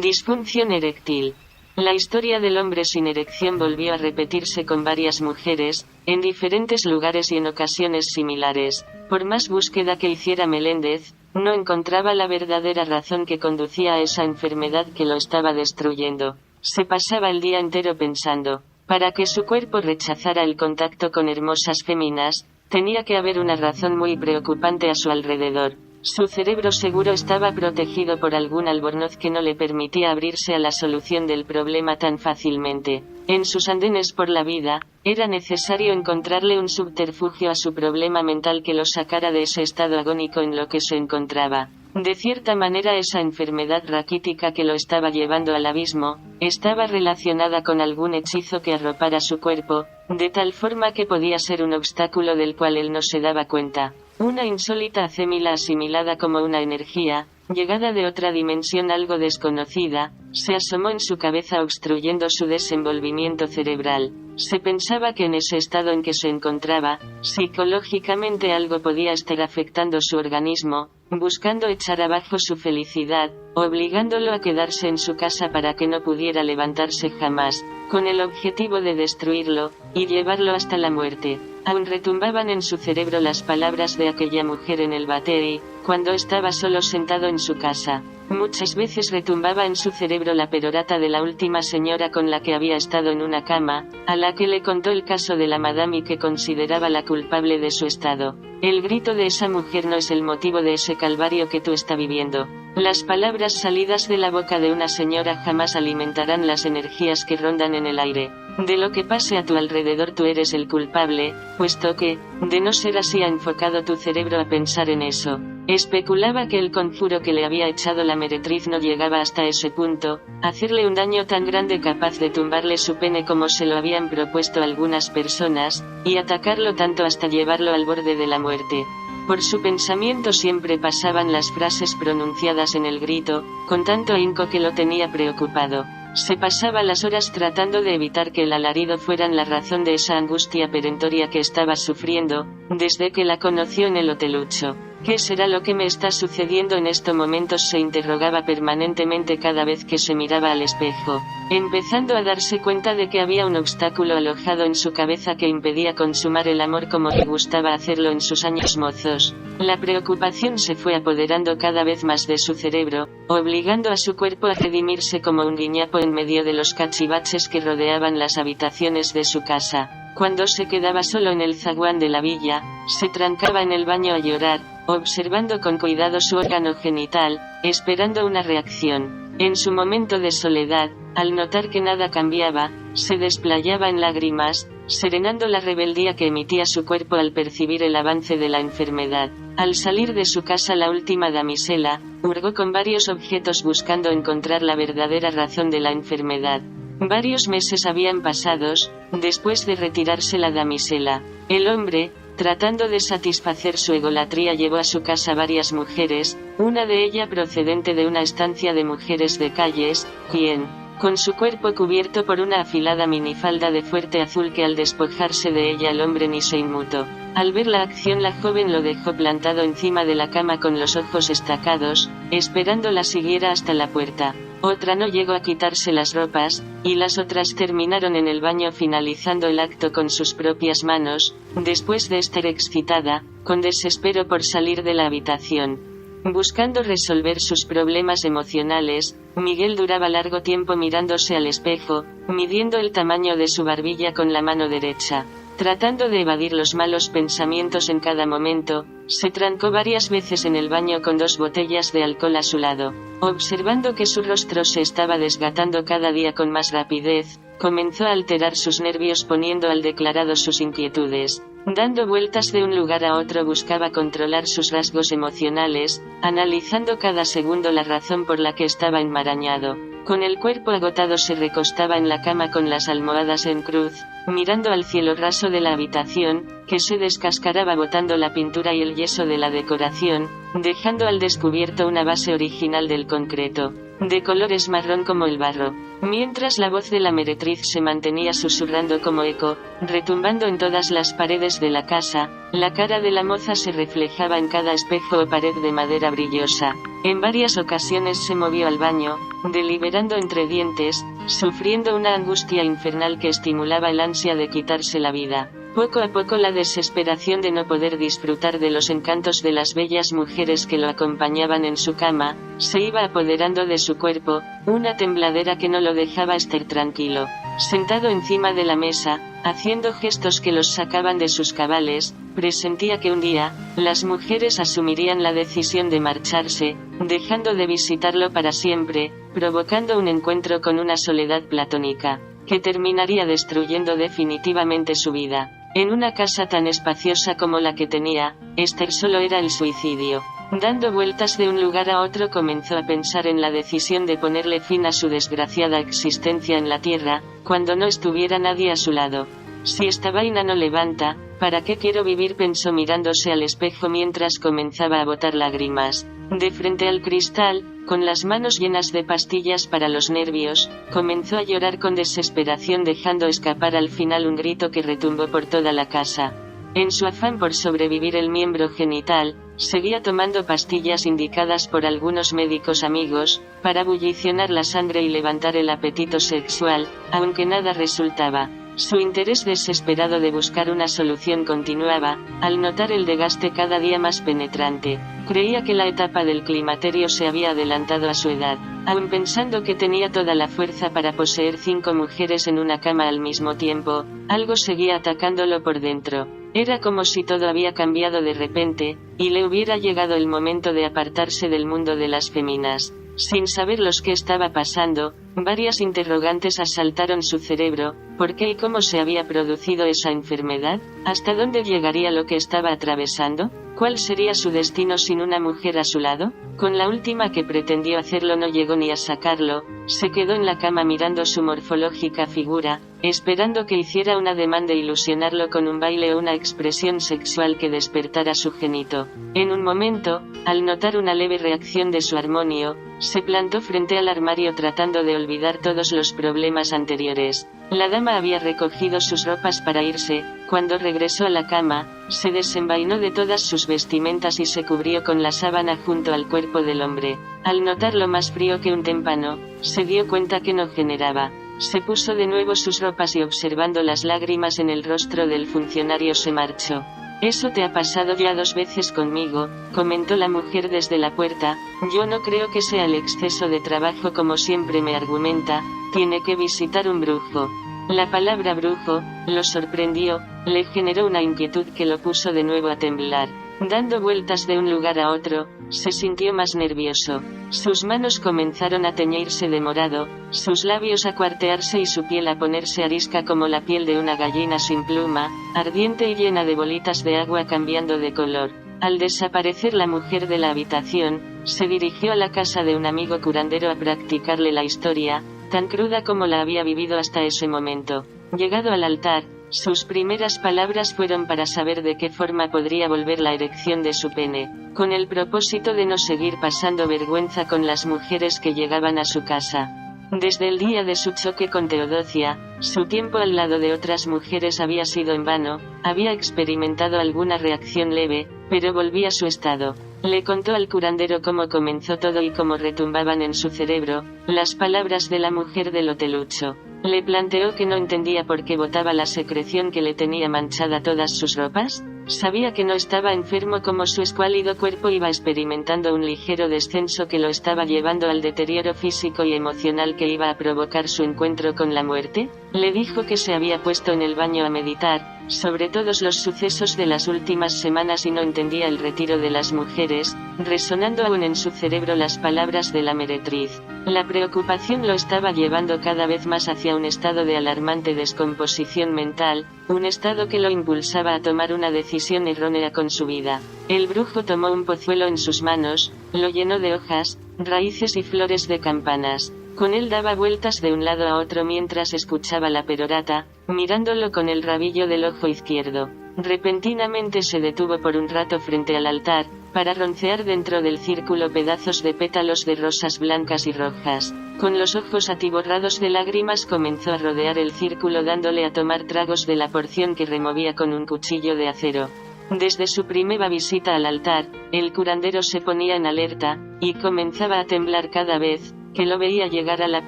Disfunción eréctil. La historia del hombre sin erección volvió a repetirse con varias mujeres, en diferentes lugares y en ocasiones similares. Por más búsqueda que hiciera Meléndez, no encontraba la verdadera razón que conducía a esa enfermedad que lo estaba destruyendo. Se pasaba el día entero pensando, para que su cuerpo rechazara el contacto con hermosas féminas, tenía que haber una razón muy preocupante a su alrededor. Su cerebro seguro estaba protegido por algún albornoz que no le permitía abrirse a la solución del problema tan fácilmente. En sus andenes por la vida, era necesario encontrarle un subterfugio a su problema mental que lo sacara de ese estado agónico en lo que se encontraba. De cierta manera esa enfermedad raquítica que lo estaba llevando al abismo, estaba relacionada con algún hechizo que arropara su cuerpo, de tal forma que podía ser un obstáculo del cual él no se daba cuenta. Una insólita acémila asimilada como una energía, llegada de otra dimensión algo desconocida, se asomó en su cabeza obstruyendo su desenvolvimiento cerebral. Se pensaba que en ese estado en que se encontraba, psicológicamente algo podía estar afectando su organismo, buscando echar abajo su felicidad, obligándolo a quedarse en su casa para que no pudiera levantarse jamás, con el objetivo de destruirlo, y llevarlo hasta la muerte. Aún retumbaban en su cerebro las palabras de aquella mujer en el batey, cuando estaba solo sentado en su casa. Muchas veces retumbaba en su cerebro la perorata de la última señora con la que había estado en una cama, a la que le contó el caso de la madame y que consideraba la culpable de su estado. El grito de esa mujer no es el motivo de ese calvario que tú estás viviendo. Las palabras salidas de la boca de una señora jamás alimentarán las energías que rondan en el aire. De lo que pase a tu alrededor tú eres el culpable, puesto que, de no ser así, ha enfocado tu cerebro a pensar en eso. Especulaba que el conjuro que le había echado la meretriz no llegaba hasta ese punto, hacerle un daño tan grande capaz de tumbarle su pene como se lo habían propuesto algunas personas, y atacarlo tanto hasta llevarlo al borde de la muerte. Por su pensamiento siempre pasaban las frases pronunciadas en el grito, con tanto ahínco que lo tenía preocupado. Se pasaba las horas tratando de evitar que el alarido fueran la razón de esa angustia perentoria que estaba sufriendo, desde que la conoció en el hotelucho. ¿Qué será lo que me está sucediendo en estos momentos?, se interrogaba permanentemente cada vez que se miraba al espejo, empezando a darse cuenta de que había un obstáculo alojado en su cabeza que impedía consumar el amor como le gustaba hacerlo en sus años mozos. La preocupación se fue apoderando cada vez más de su cerebro, obligando a su cuerpo a redimirse como un guiñapo en medio de los cachivaches que rodeaban las habitaciones de su casa. Cuando se quedaba solo en el zaguán de la villa, se trancaba en el baño a llorar, observando con cuidado su órgano genital, esperando una reacción. En su momento de soledad, al notar que nada cambiaba, se desplayaba en lágrimas, serenando la rebeldía que emitía su cuerpo al percibir el avance de la enfermedad. Al salir de su casa la última damisela, hurgó con varios objetos buscando encontrar la verdadera razón de la enfermedad. Varios meses habían pasado, después de retirarse la damisela. El hombre, tratando de satisfacer su egolatría, llevó a su casa varias mujeres, una de ellas procedente de una estancia de mujeres de calles, quien, con su cuerpo cubierto por una afilada minifalda de fuerte azul que al despojarse de ella el hombre ni se inmutó. Al ver la acción la joven lo dejó plantado encima de la cama con los ojos estacados, esperando la siguiera hasta la puerta. Otra no llegó a quitarse las ropas, y las otras terminaron en el baño finalizando el acto con sus propias manos, después de estar excitada, con desespero por salir de la habitación. Buscando resolver sus problemas emocionales, Miguel duraba largo tiempo mirándose al espejo, midiendo el tamaño de su barbilla con la mano derecha. Tratando de evadir los malos pensamientos en cada momento, se trancó varias veces en el baño con 2 botellas de alcohol a su lado. Observando que su rostro se estaba desgatando cada día con más rapidez, comenzó a alterar sus nervios poniendo al declarado sus inquietudes. Dando vueltas de un lugar a otro buscaba controlar sus rasgos emocionales, analizando cada segundo la razón por la que estaba enmarañado. Con el cuerpo agotado se recostaba en la cama con las almohadas en cruz, mirando al cielo raso de la habitación, que se descascaraba botando la pintura y el yeso de la decoración, dejando al descubierto una base original del concreto. de colores marrón como el barro. Mientras la voz de la meretriz se mantenía susurrando como eco, retumbando en todas las paredes de la casa, la cara de la moza se reflejaba en cada espejo o pared de madera brillosa. En varias ocasiones se movió al baño, deliberando entre dientes, sufriendo una angustia infernal que estimulaba el ansia de quitarse la vida. Poco a poco la desesperación de no poder disfrutar de los encantos de las bellas mujeres que lo acompañaban en su cama, se iba apoderando de su cuerpo, una tembladera que no lo dejaba estar tranquilo. Sentado encima de la mesa, haciendo gestos que los sacaban de sus cabales, presentía que un día, las mujeres asumirían la decisión de marcharse, dejando de visitarlo para siempre, provocando un encuentro con una soledad platónica, que terminaría destruyendo definitivamente su vida. En una casa tan espaciosa como la que tenía, estar solo era el suicidio. Dando vueltas de un lugar a otro comenzó a pensar en la decisión de ponerle fin a su desgraciada existencia en la tierra, cuando no estuviera nadie a su lado. Si esta vaina no levanta, ¿para qué quiero vivir?, pensó mirándose al espejo mientras comenzaba a botar lágrimas. De frente al cristal, con las manos llenas de pastillas para los nervios, comenzó a llorar con desesperación, dejando escapar al final un grito que retumbó por toda la casa. En su afán por sobrevivir el miembro genital, seguía tomando pastillas indicadas por algunos médicos amigos, para bullicionar la sangre y levantar el apetito sexual, aunque nada resultaba. Su interés desesperado de buscar una solución continuaba, al notar el desgaste cada día más penetrante. Creía que la etapa del climaterio se había adelantado a su edad. Aun pensando que tenía toda la fuerza para poseer 5 mujeres en una cama al mismo tiempo, algo seguía atacándolo por dentro. Era como si todo había cambiado de repente, y le hubiera llegado el momento de apartarse del mundo de las féminas. Sin saber lo que estaba pasando, varias interrogantes asaltaron su cerebro. ¿Por qué y cómo se había producido esa enfermedad? ¿Hasta dónde llegaría lo que estaba atravesando? ¿Cuál sería su destino sin una mujer a su lado? Con la última que pretendió hacerlo no llegó ni a sacarlo, se quedó en la cama mirando su morfológica figura, esperando que hiciera un ademán de ilusionarlo con un baile o una expresión sexual que despertara su genito. En un momento, al notar una leve reacción de su armonio, se plantó frente al armario tratando de olvidar todos los problemas anteriores. La dama había recogido sus ropas para irse. Cuando regresó a la cama, se desenvainó de todas sus vestimentas y se cubrió con la sábana junto al cuerpo del hombre. Al notarlo más frío que un témpano, se dio cuenta que no generaba. Se puso de nuevo sus ropas y, observando las lágrimas en el rostro del funcionario, se marchó. «Eso te ha pasado ya 2 veces conmigo», comentó la mujer desde la puerta. «Yo no creo que sea el exceso de trabajo como siempre me argumenta, tiene que visitar un brujo». La palabra brujo lo sorprendió, le generó una inquietud que lo puso de nuevo a temblar. Dando vueltas de un lugar a otro, se sintió más nervioso. Sus manos comenzaron a teñirse de morado, sus labios a cuartearse y su piel a ponerse arisca como la piel de una gallina sin pluma, ardiente y llena de bolitas de agua cambiando de color. Al desaparecer la mujer de la habitación, se dirigió a la casa de un amigo curandero a practicarle la historia, tan cruda como la había vivido hasta ese momento. Llegado al altar, sus primeras palabras fueron para saber de qué forma podría volver la erección de su pene, con el propósito de no seguir pasando vergüenza con las mujeres que llegaban a su casa. Desde el día de su choque con Teodosia, su tiempo al lado de otras mujeres había sido en vano, había experimentado alguna reacción leve, pero volvía a su estado. Le contó al curandero cómo comenzó todo y cómo retumbaban en su cerebro las palabras de la mujer del hotelucho. Le planteó que no entendía por qué botaba la secreción que le tenía manchada todas sus ropas. Sabía que no estaba enfermo, como su escuálido cuerpo iba experimentando un ligero descenso que lo estaba llevando al deterioro físico y emocional que iba a provocar su encuentro con la muerte. Le dijo que se había puesto en el baño a meditar sobre todos los sucesos de las últimas semanas y no entendía el retiro de las mujeres, resonando aún en su cerebro las palabras de la meretriz. La preocupación lo estaba llevando cada vez más hacia un estado de alarmante descomposición mental, un estado que lo impulsaba a tomar una decisión errónea con su vida. El brujo tomó un pozuelo en sus manos, lo llenó de hojas, raíces y flores de campanas. Con él daba vueltas de un lado a otro mientras escuchaba la perorata, mirándolo con el rabillo del ojo izquierdo. Repentinamente se detuvo por un rato frente al altar, para roncear dentro del círculo pedazos de pétalos de rosas blancas y rojas. Con los ojos atiborrados de lágrimas comenzó a rodear el círculo dándole a tomar tragos de la porción que removía con un cuchillo de acero. Desde su primera visita al altar, el curandero se ponía en alerta, y comenzaba a temblar cada vez que lo veía llegar a la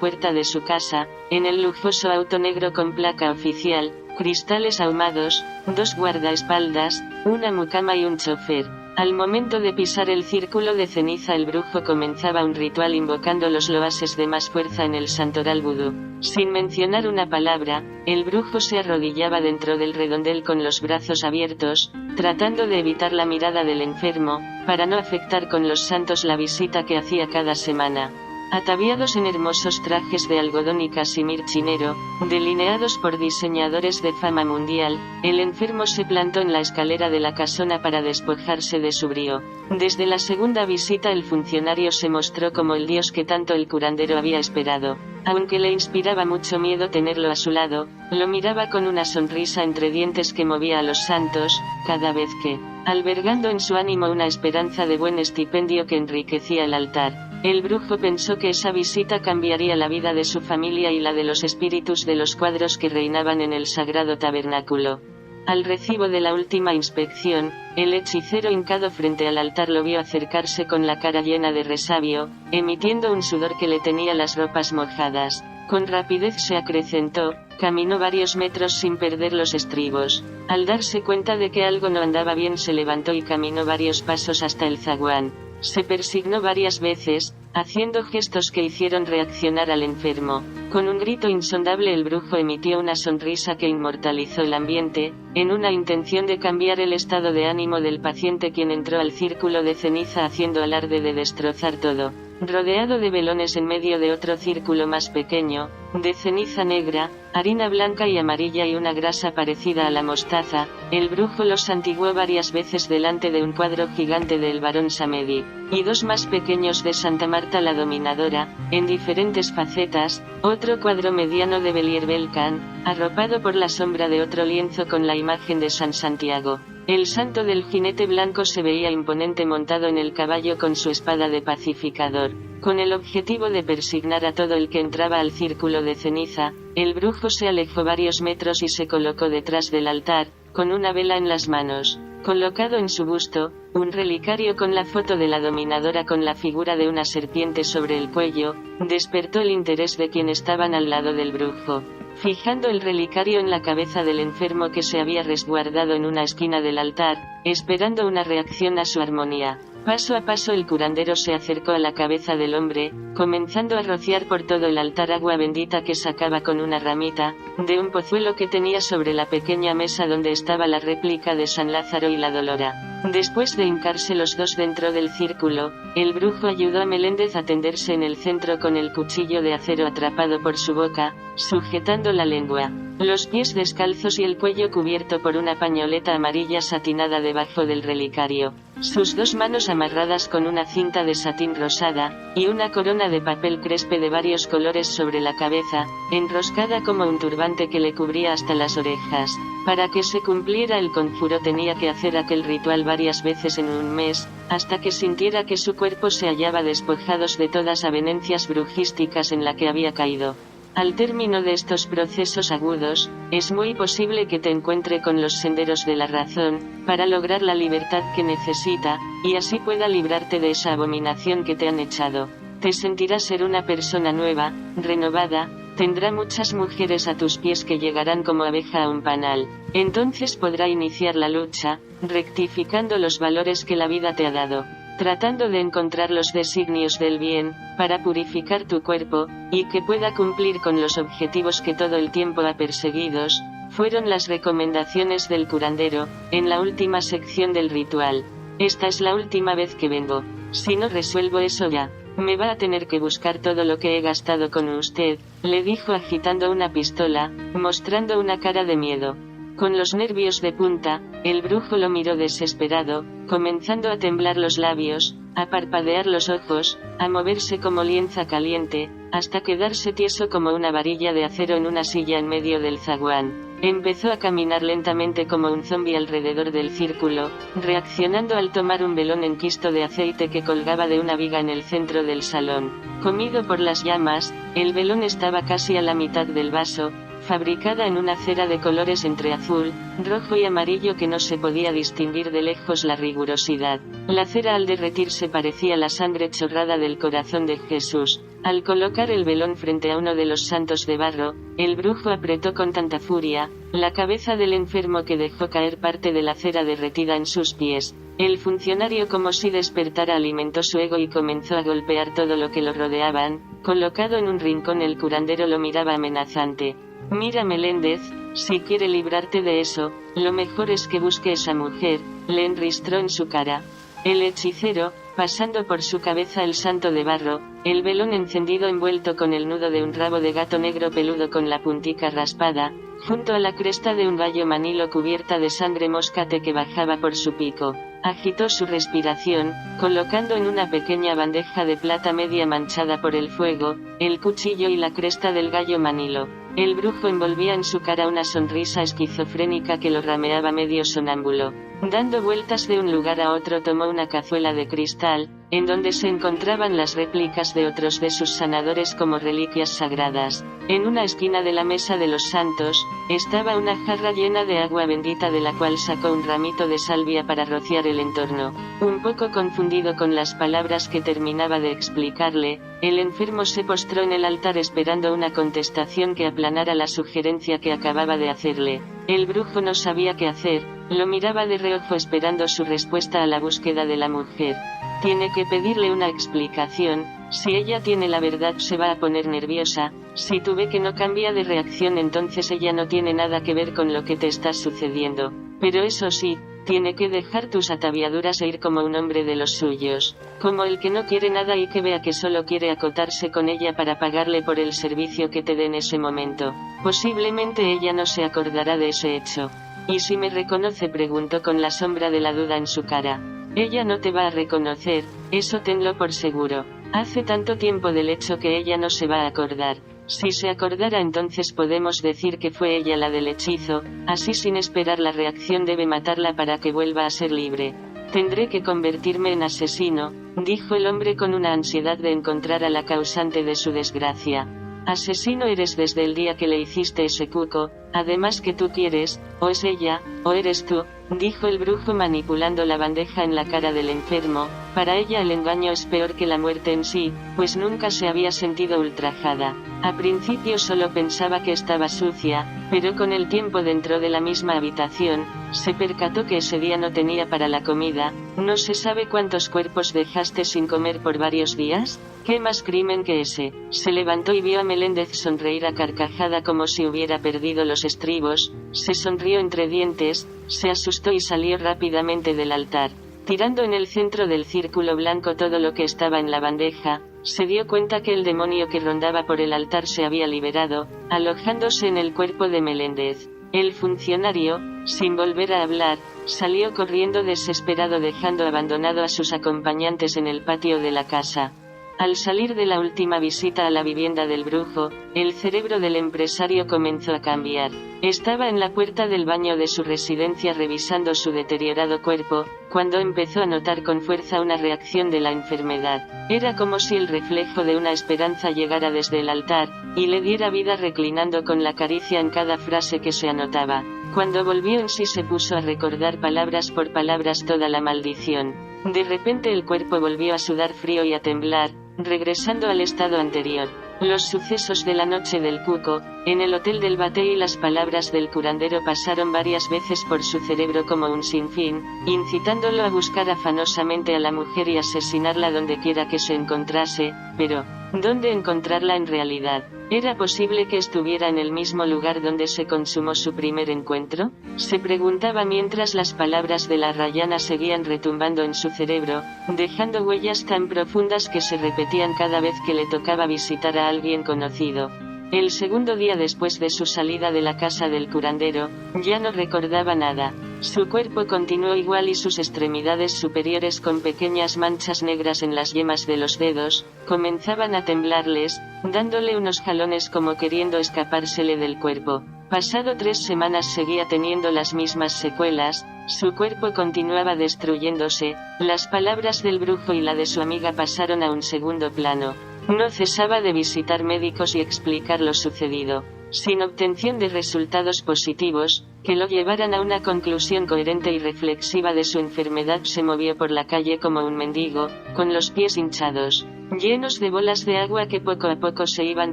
puerta de su casa, en el lujoso auto negro con placa oficial, cristales ahumados, 2 guardaespaldas, una mucama y un chofer. Al momento de pisar el círculo de ceniza, el brujo comenzaba un ritual invocando los loases de más fuerza en el santoral vudú. Sin mencionar una palabra, el brujo se arrodillaba dentro del redondel con los brazos abiertos, tratando de evitar la mirada del enfermo, para no afectar con los santos la visita que hacía cada semana. Ataviados en hermosos trajes de algodón y casimir chinero, delineados por diseñadores de fama mundial, el enfermo se plantó en la escalera de la casona para despojarse de su brío. Desde la segunda visita el funcionario se mostró como el dios que tanto el curandero había esperado. Aunque le inspiraba mucho miedo tenerlo a su lado, lo miraba con una sonrisa entre dientes que movía a los santos, cada vez que, albergando en su ánimo una esperanza de buen estipendio que enriquecía el altar. El brujo pensó que esa visita cambiaría la vida de su familia y la de los espíritus de los cuadros que reinaban en el sagrado tabernáculo. Al recibo de la última inspección, el hechicero hincado frente al altar lo vio acercarse con la cara llena de resabio, emitiendo un sudor que le tenía las ropas mojadas. Con rapidez se acrecentó, caminó varios metros sin perder los estribos. Al darse cuenta de que algo no andaba bien se levantó y caminó varios pasos hasta el zaguán. Se persignó varias veces, haciendo gestos que hicieron reaccionar al enfermo. Con un grito insondable el brujo emitió una sonrisa que inmortalizó el ambiente, en una intención de cambiar el estado de ánimo del paciente, quien entró al círculo de ceniza haciendo alarde de destrozar todo. Rodeado de velones en medio de otro círculo más pequeño, de ceniza negra, harina blanca y amarilla y una grasa parecida a la mostaza, el brujo los santiguó varias veces delante de un cuadro gigante del barón Samedi, y 2 más pequeños de Santa Marta la Dominadora, en diferentes facetas, otro cuadro mediano de Belier Belcan, arropado por la sombra de otro lienzo con la imagen de San Santiago. El santo del jinete blanco se veía imponente montado en el caballo con su espada de pacificador. Con el objetivo de persignar a todo el que entraba al círculo de ceniza, el brujo se alejó varios metros y se colocó detrás del altar, con una vela en las manos. Colocado en su busto, un relicario con la foto de la dominadora con la figura de una serpiente sobre el cuello, despertó el interés de quien estaban al lado del brujo. Fijando el relicario en la cabeza del enfermo que se había resguardado en una esquina del altar, esperando una reacción a su armonía. Paso a paso el curandero se acercó a la cabeza del hombre, comenzando a rociar por todo el altar agua bendita que sacaba con una ramita, de un pozuelo que tenía sobre la pequeña mesa donde estaba la réplica de San Lázaro y la Dolora. Después de hincarse los dos dentro del círculo, el brujo ayudó a Meléndez a tenderse en el centro con el cuchillo de acero atrapado por su boca, sujetando la lengua, los pies descalzos y el cuello cubierto por una pañoleta amarilla satinada debajo del relicario, sus 2 manos amarradas con una cinta de satín rosada, y una corona de papel crespe de varios colores sobre la cabeza, enroscada como un turbante que le cubría hasta las orejas. Para que se cumpliera el conjuro tenía que hacer aquel ritual varias veces en un mes, hasta que sintiera que su cuerpo se hallaba despojados de todas avenencias brujísticas en la que había caído. Al término de estos procesos agudos, es muy posible que te encuentre con los senderos de la razón, para lograr la libertad que necesita, y así pueda librarte de esa abominación que te han echado. Te sentirás ser una persona nueva, renovada, tendrá muchas mujeres a tus pies que llegarán como abeja a un panal. Entonces podrá iniciar la lucha, rectificando los valores que la vida te ha dado, tratando de encontrar los designios del bien, para purificar tu cuerpo, y que pueda cumplir con los objetivos que todo el tiempo ha perseguido, fueron las recomendaciones del curandero, en la última sección del ritual. Esta es la última vez que vengo. Si no resuelvo eso ya, me va a tener que buscar todo lo que he gastado con usted, le dijo agitando una pistola, mostrando una cara de miedo. Con los nervios de punta, el brujo lo miró desesperado, comenzando a temblar los labios, a parpadear los ojos, a moverse como lienza caliente, hasta quedarse tieso como una varilla de acero en una silla en medio del zaguán. Empezó a caminar lentamente como un zombi alrededor del círculo, reaccionando al tomar un velón enquisto de aceite que colgaba de una viga en el centro del salón. Comido por las llamas, el velón estaba casi a la mitad del vaso, fabricada en una cera de colores entre azul, rojo y amarillo que no se podía distinguir de lejos la rigurosidad. La cera al derretirse parecía la sangre chorrada del corazón de Jesús. Al colocar el velón frente a uno de los santos de barro, el brujo apretó con tanta furia la cabeza del enfermo que dejó caer parte de la cera derretida en sus pies. El funcionario, como si despertara, alimentó su ego y comenzó a golpear todo lo que lo rodeaban. Colocado en un rincón, el curandero lo miraba amenazante. «Mira, Meléndez, si quiere librarte de eso, lo mejor es que busque esa mujer», le enristró en su cara. El hechicero, pasando por su cabeza el santo de barro, el velón encendido envuelto con el nudo de un rabo de gato negro peludo con la puntica raspada, junto a la cresta de un gallo manilo cubierta de sangre moscate que bajaba por su pico. Agitó su respiración, colocando en una pequeña bandeja de plata media manchada por el fuego, el cuchillo y la cresta del gallo manilo. El brujo envolvía en su cara una sonrisa esquizofrénica que lo rameaba medio sonámbulo. Dando vueltas de un lugar a otro, tomó una cazuela de cristal, en donde se encontraban las réplicas de otros de sus sanadores como reliquias sagradas. En una esquina de la mesa de los santos, estaba una jarra llena de agua bendita, de la cual sacó un ramito de salvia para rociar el entorno. Un poco confundido con las palabras que terminaba de explicarle, el enfermo se postró en el altar esperando una contestación que aplanara la sugerencia que acababa de hacerle. El brujo no sabía qué hacer, lo miraba de reojo esperando su respuesta a la búsqueda de la mujer. Tiene que pedirle una explicación. Si ella tiene la verdad, se va a poner nerviosa. Si tú ve que no cambia de reacción, entonces ella no tiene nada que ver con lo que te está sucediendo. Pero eso sí, tiene que dejar tus ataviaduras e ir como un hombre de los suyos. Como el que no quiere nada y que vea que solo quiere acotarse con ella para pagarle por el servicio que te dé en ese momento. Posiblemente ella no se acordará de ese hecho. ¿Y si me reconoce?, preguntó con la sombra de la duda en su cara. Ella no te va a reconocer, eso tenlo por seguro. Hace tanto tiempo del hecho que ella no se va a acordar. Si se acordara, entonces podemos decir que fue ella la del hechizo, así sin esperar la reacción debe matarla para que vuelva a ser libre. Tendré que convertirme en asesino, dijo el hombre con una ansiedad de encontrar a la causante de su desgracia. Asesino eres desde el día que le hiciste ese cuco, además que tú quieres, o es ella, o eres tú, dijo el brujo manipulando la bandeja en la cara del enfermo. Para ella el engaño es peor que la muerte en sí, pues nunca se había sentido ultrajada. A principio solo pensaba que estaba sucia, pero con el tiempo dentro de la misma habitación, se percató que ese día no tenía para la comida. ¿No se sabe cuántos cuerpos dejaste sin comer por varios días? ¿Qué más crimen que ese? Se levantó y vio a Meléndez sonreír a carcajada como si hubiera perdido los estribos. Se sonrió entre dientes, se asustó y salió rápidamente del altar. Tirando en el centro del círculo blanco todo lo que estaba en la bandeja, se dio cuenta que el demonio que rondaba por el altar se había liberado, alojándose en el cuerpo de Meléndez. El funcionario, sin volver a hablar, salió corriendo desesperado, dejando abandonado a sus acompañantes en el patio de la casa. Al salir de la última visita a la vivienda del brujo, el cerebro del empresario comenzó a cambiar. Estaba en la puerta del baño de su residencia revisando su deteriorado cuerpo, cuando empezó a notar con fuerza una reacción de la enfermedad. Era como si el reflejo de una esperanza llegara desde el altar, y le diera vida reclinando con la caricia en cada frase que se anotaba. Cuando volvió en sí se puso a recordar palabras por palabras toda la maldición. De repente el cuerpo volvió a sudar frío y a temblar, regresando al estado anterior. Los sucesos de la noche del cuco, en el hotel del Bate y las palabras del curandero pasaron varias veces por su cerebro como un sinfín, incitándolo a buscar afanosamente a la mujer y asesinarla donde quiera que se encontrase, pero, ¿dónde encontrarla en realidad? ¿Era posible que estuviera en el mismo lugar donde se consumó su primer encuentro? Se preguntaba mientras las palabras de la Rayana seguían retumbando en su cerebro, dejando huellas tan profundas que se repetían cada vez que le tocaba visitar a alguien conocido. El segundo día después de su salida de la casa del curandero, ya no recordaba nada. Su cuerpo continuó igual y sus extremidades superiores, con pequeñas manchas negras en las yemas de los dedos, comenzaban a temblarles, dándole unos jalones como queriendo escapársele del cuerpo. Pasado 3 semanas seguía teniendo las mismas secuelas, su cuerpo continuaba destruyéndose, las palabras del brujo y la de su amiga pasaron a un segundo plano. No cesaba de visitar médicos y explicar lo sucedido, sin obtención de resultados positivos, que lo llevaran a una conclusión coherente y reflexiva de su enfermedad. Se movió por la calle como un mendigo, con los pies hinchados, llenos de bolas de agua que poco a poco se iban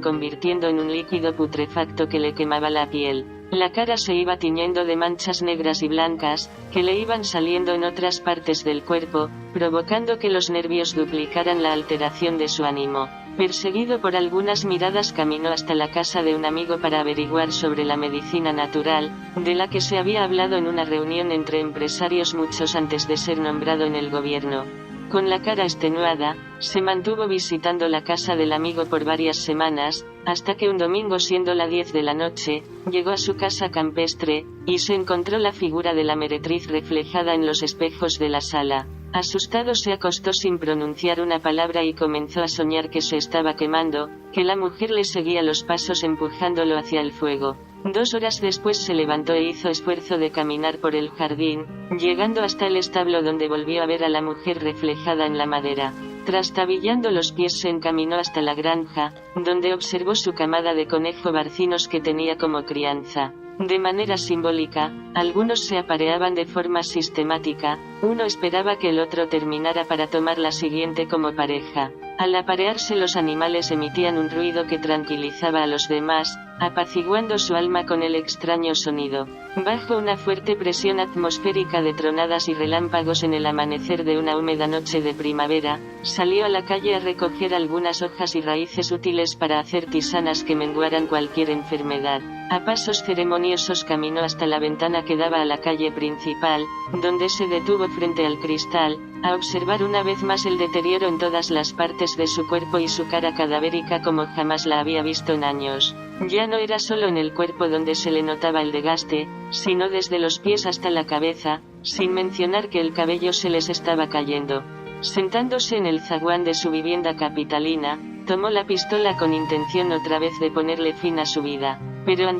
convirtiendo en un líquido putrefacto que le quemaba la piel. La cara se iba tiñendo de manchas negras y blancas, que le iban saliendo en otras partes del cuerpo, provocando que los nervios duplicaran la alteración de su ánimo. Perseguido por algunas miradas, caminó hasta la casa de un amigo para averiguar sobre la medicina natural, de la que se había hablado en una reunión entre empresarios muchos antes de ser nombrado en el gobierno. Con la cara extenuada, se mantuvo visitando la casa del amigo por varias semanas, hasta que un domingo, siendo las 10 de la noche, llegó a su casa campestre, y se encontró la figura de la meretriz reflejada en los espejos de la sala. Asustado se acostó sin pronunciar una palabra y comenzó a soñar que se estaba quemando, que la mujer le seguía los pasos empujándolo hacia el fuego. 2 horas después se levantó e hizo esfuerzo de caminar por el jardín, llegando hasta el establo donde volvió a ver a la mujer reflejada en la madera. Trastabillando los pies se encaminó hasta la granja, donde observó su camada de conejo barcinos que tenía como crianza. De manera simbólica, algunos se apareaban de forma sistemática, uno esperaba que el otro terminara para tomar la siguiente como pareja. Al aparearse los animales emitían un ruido que tranquilizaba a los demás, apaciguando su alma con el extraño sonido. Bajo una fuerte presión atmosférica de tronadas y relámpagos en el amanecer de una húmeda noche de primavera, salió a la calle a recoger algunas hojas y raíces útiles para hacer tisanas que menguaran cualquier enfermedad. A pasos ceremoniosos caminó hasta la ventana que daba a la calle principal, donde se detuvo frente al cristal, a observar una vez más el deterioro en todas las partes de su cuerpo y su cara cadavérica como jamás la había visto en años. Ya no era solo en el cuerpo donde se le notaba el desgaste, sino desde los pies hasta la cabeza, sin mencionar que el cabello se les estaba cayendo. Sentándose en el zaguán de su vivienda capitalina, tomó la pistola con intención otra vez de ponerle fin a su vida. Pero